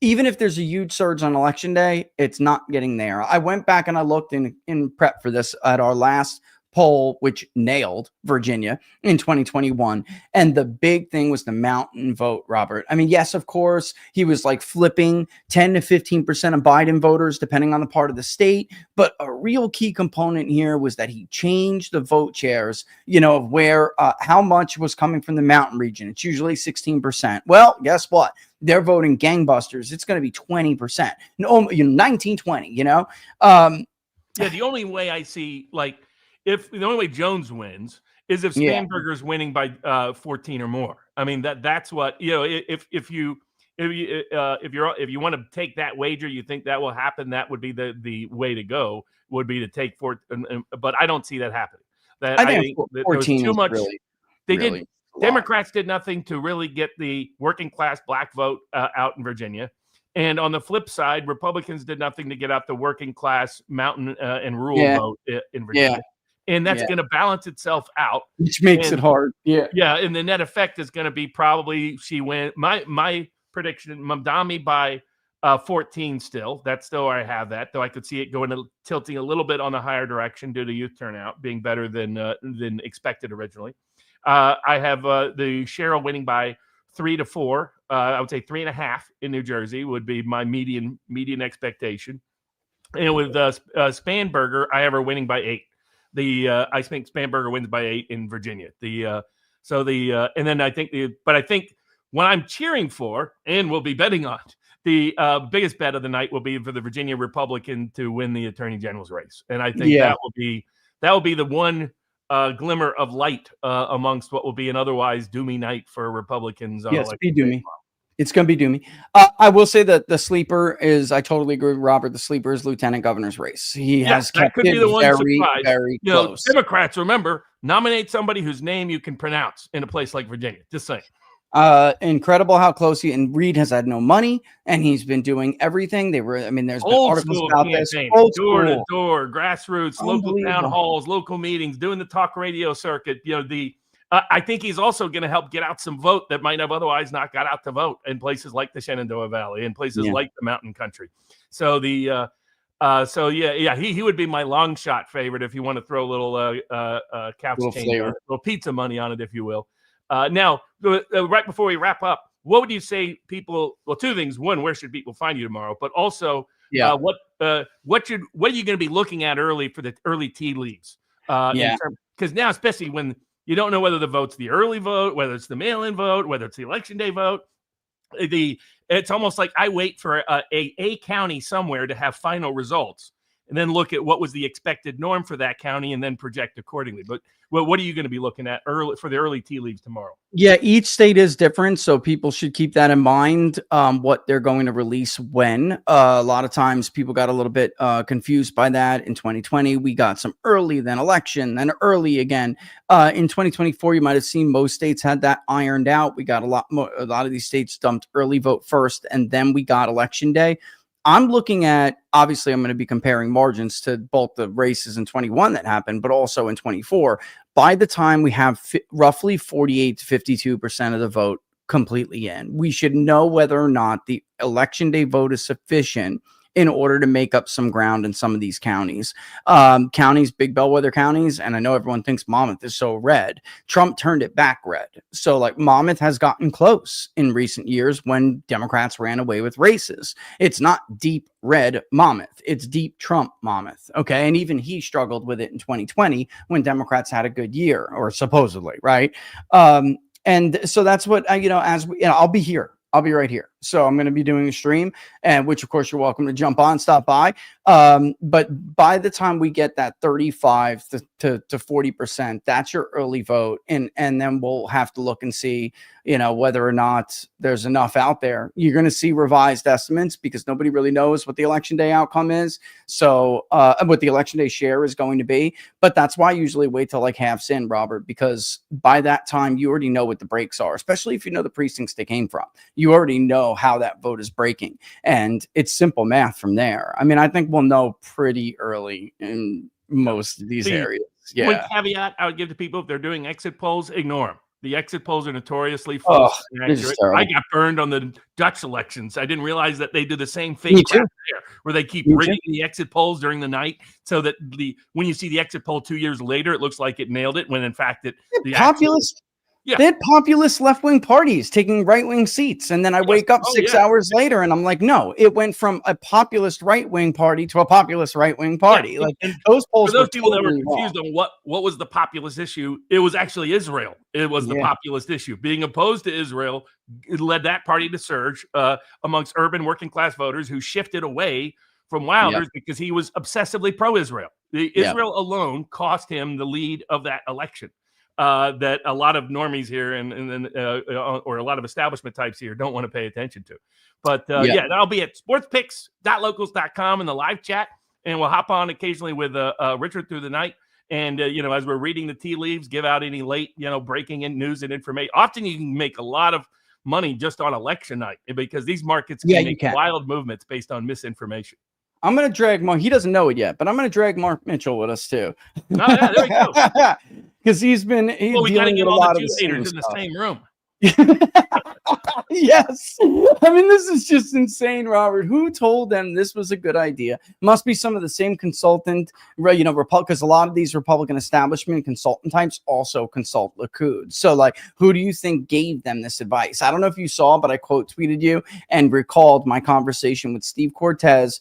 Even if there's a huge surge on election day, it's not getting there. I went back and I looked in prep for this at our last poll, which nailed Virginia in 2021. And the big thing was the mountain vote, Robert. I mean, yes, of course, he was like flipping 10 to 15% of Biden voters, depending on the part of the state. But a real key component here was that he changed the vote shares, of where, how much was coming from the mountain region. It's usually 16%. Well, guess what? They're voting gangbusters. It's going to be 20%, 19, 20, Yeah, the only way I see, the only way Jones wins is if Spanberger's winning by 14 or more. I mean, that's what, if you want to take that wager, you think that will happen, that would be the way to go, would be to take 14, but I don't see that happening. I think 14 too much. Really Democrats did nothing to really get the working class black vote out in Virginia. And on the flip side, Republicans did nothing to get out the working class mountain and rural vote in Virginia. Yeah. And that's going to balance itself out. Which makes it hard. Yeah. Yeah. And the net effect is going to be probably she went. My prediction, Mamdani by 14 still. That's still where I have that, though I could see it tilting a little bit on the higher direction due to youth turnout being better than expected originally. I have the Cheryl winning by 3 to 4. I would say 3.5 in New Jersey would be my median expectation. And with Spanberger, I have her winning by 8. I think Spanberger wins by 8 in Virginia. And then I think what I'm cheering for and will be betting on, the biggest bet of the night will be for the Virginia Republican to win the Attorney General's race. And I think that will be the one glimmer of light amongst what will be an otherwise doomy night for Republicans. Yes, be doomy. It's going to be doomy. I will say that the sleeper is, I totally agree with Robert, the sleeper is Lieutenant Governor's race. He has kept it very, very close. Democrats, remember, nominate somebody whose name you can pronounce in a place like Virginia. Just saying. Incredible how close Reid has had no money and he's been doing everything. There's been articles about this. Door to door, grassroots, local town halls, local meetings, doing the talk radio circuit. I think he's also going to help get out some vote that might have otherwise not got out to vote in places like the Shenandoah Valley and places like the Mountain Country. So he would be my long shot favorite if you want to throw a little couch change, a little pizza money on it, if you will. Now, right before we wrap up, what would you say people? Well, two things. One, where should people find you tomorrow? But also, what are you going to be looking at early for the early tea leaves? Because now, especially when you don't know whether the vote's the early vote, whether it's the mail-in vote, whether it's the election day vote. It's almost like I wait for a county somewhere to have final results and then look at what was the expected norm for that county and then project accordingly. But what are you going to be looking at early for the early tea leaves tomorrow? Yeah, each state is different, so people should keep that in mind, what they're going to release when. A lot of times people got a little bit confused by that. In 2020, we got some early, then election, then early again. In 2024, you might have seen most states had that ironed out. We got a lot of these states dumped early vote first, and then we got election day. I'm looking at, obviously, I'm going to be comparing margins to both the races in 21 that happened, but also in 24. By the time we have roughly 48 to 52% of the vote completely in. We should know whether or not the election day vote is sufficient in order to make up some ground in some of these counties. Counties, big bellwether counties, and I know everyone thinks Monmouth is so red. Trump turned it back red. So like Monmouth has gotten close in recent years when Democrats ran away with races. It's not deep red Monmouth. It's deep Trump Monmouth. Okay. And even he struggled with it in 2020 when Democrats had a good year, or supposedly, right? And so that's what, I'll be here. I'll be right here. So I'm going to be doing a stream, and which of course you're welcome to jump on, stop by. But by the time we get that 35 to 40%, that's your early vote. And then we'll have to look and see, whether or not there's enough out there. You're going to see revised estimates because nobody really knows what the election day outcome is. So what the election day share is going to be. But that's why I usually wait till like half's in, Robert, because by that time you already know what the breaks are, especially if you know the precincts they came from. You already know how that vote is breaking, and it's simple math from there. I mean, I think we'll know pretty early in most of these areas. Yeah. One caveat I would give to people: if they're doing exit polls, ignore them. The exit polls are notoriously false and accurate. I got burned on the Dutch elections. I didn't realize that they do the same fake crap there, where they keep rigging the exit polls during the night, so that when you see the exit poll 2 years later, it looks like it nailed it, when in fact the populist. Yeah. They had populist left-wing parties taking right-wing seats. And then I wake up 6 hours later and I'm like, no, it went from a populist right-wing party to a populist right-wing party. Yeah. Like those polls. For those people totally that were confused on what was the populist issue, it was actually Israel. It was the populist issue. Being opposed to Israel led that party to surge amongst urban working class voters who shifted away from Wilders because he was obsessively pro-Israel. Israel alone cost him the lead of that election. That a lot of normies here or a lot of establishment types here don't want to pay attention to. But that'll be at sportspicks.locals.com in the live chat, and we'll hop on occasionally with Richard through the night. And as we're reading the tea leaves, give out any late breaking in news and information. Often you can make a lot of money just on election night, because these markets can make wild movements based on misinformation. I'm going to drag Mark. He doesn't know it yet, but I'm going to drag Mark Mitchell with us too. Oh, yeah, there we go. Because he's dealing with a lot of the in the same room. Yes. I mean, this is just insane, Robert. Who told them this was a good idea? Must be some of the same consultant, because a lot of these Republican establishment consultant types also consult Likud. So, like, who do you think gave them this advice? I don't know if you saw, but I quote tweeted you and recalled my conversation with Steve Cortez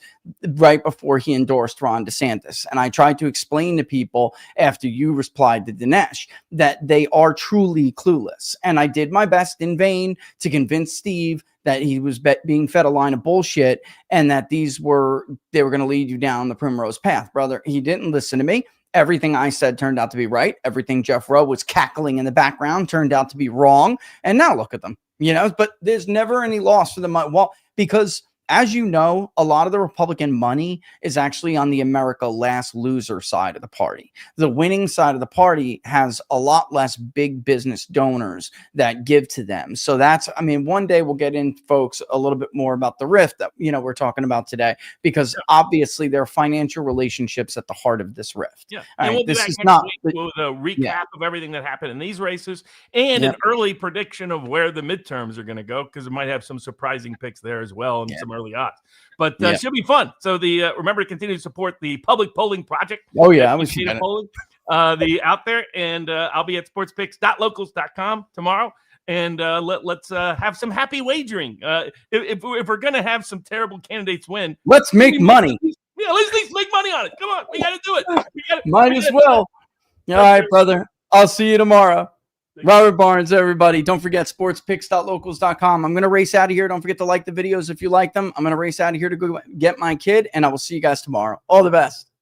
right before he endorsed Ron DeSantis. And I tried to explain to people after you replied to Dinesh that they are truly clueless. And I did my best in vain to convince Steve that he was being fed a line of bullshit and that they were going to lead you down the primrose path, brother. He didn't listen to me. Everything I said turned out to be right. Everything Jeff Rowe was cackling in the background turned out to be wrong. And now look at them, but there's never any loss for the money. Well, because as you know, a lot of the Republican money is actually on the America last loser side of the party. The winning side of the party has a lot less big business donors that give to them. So one day we'll get in, folks, a little bit more about the rift that, we're talking about today, because obviously there are financial relationships at the heart of this rift. Yeah. And we'll this is not with a recap of everything that happened in these races and an early prediction of where the midterms are going to go, because it might have some surprising picks there as well and some early odds, but should be fun. So remember to continue to support the public polling project. Oh yeah, I was polling out there, and I'll be at sportspicks.locals.com tomorrow, and let's have some happy wagering. If we're gonna have some terrible candidates win, let's make money. Let's at least make money on it. Come on, we got to do it. Might as well. All right, brother. I'll see you tomorrow. Robert Barnes, everybody. Don't forget sportspicks.locals.com. I'm going to race out of here. Don't forget to like the videos if you like them. I'm going to race out of here to go get my kid, and I will see you guys tomorrow. All the best.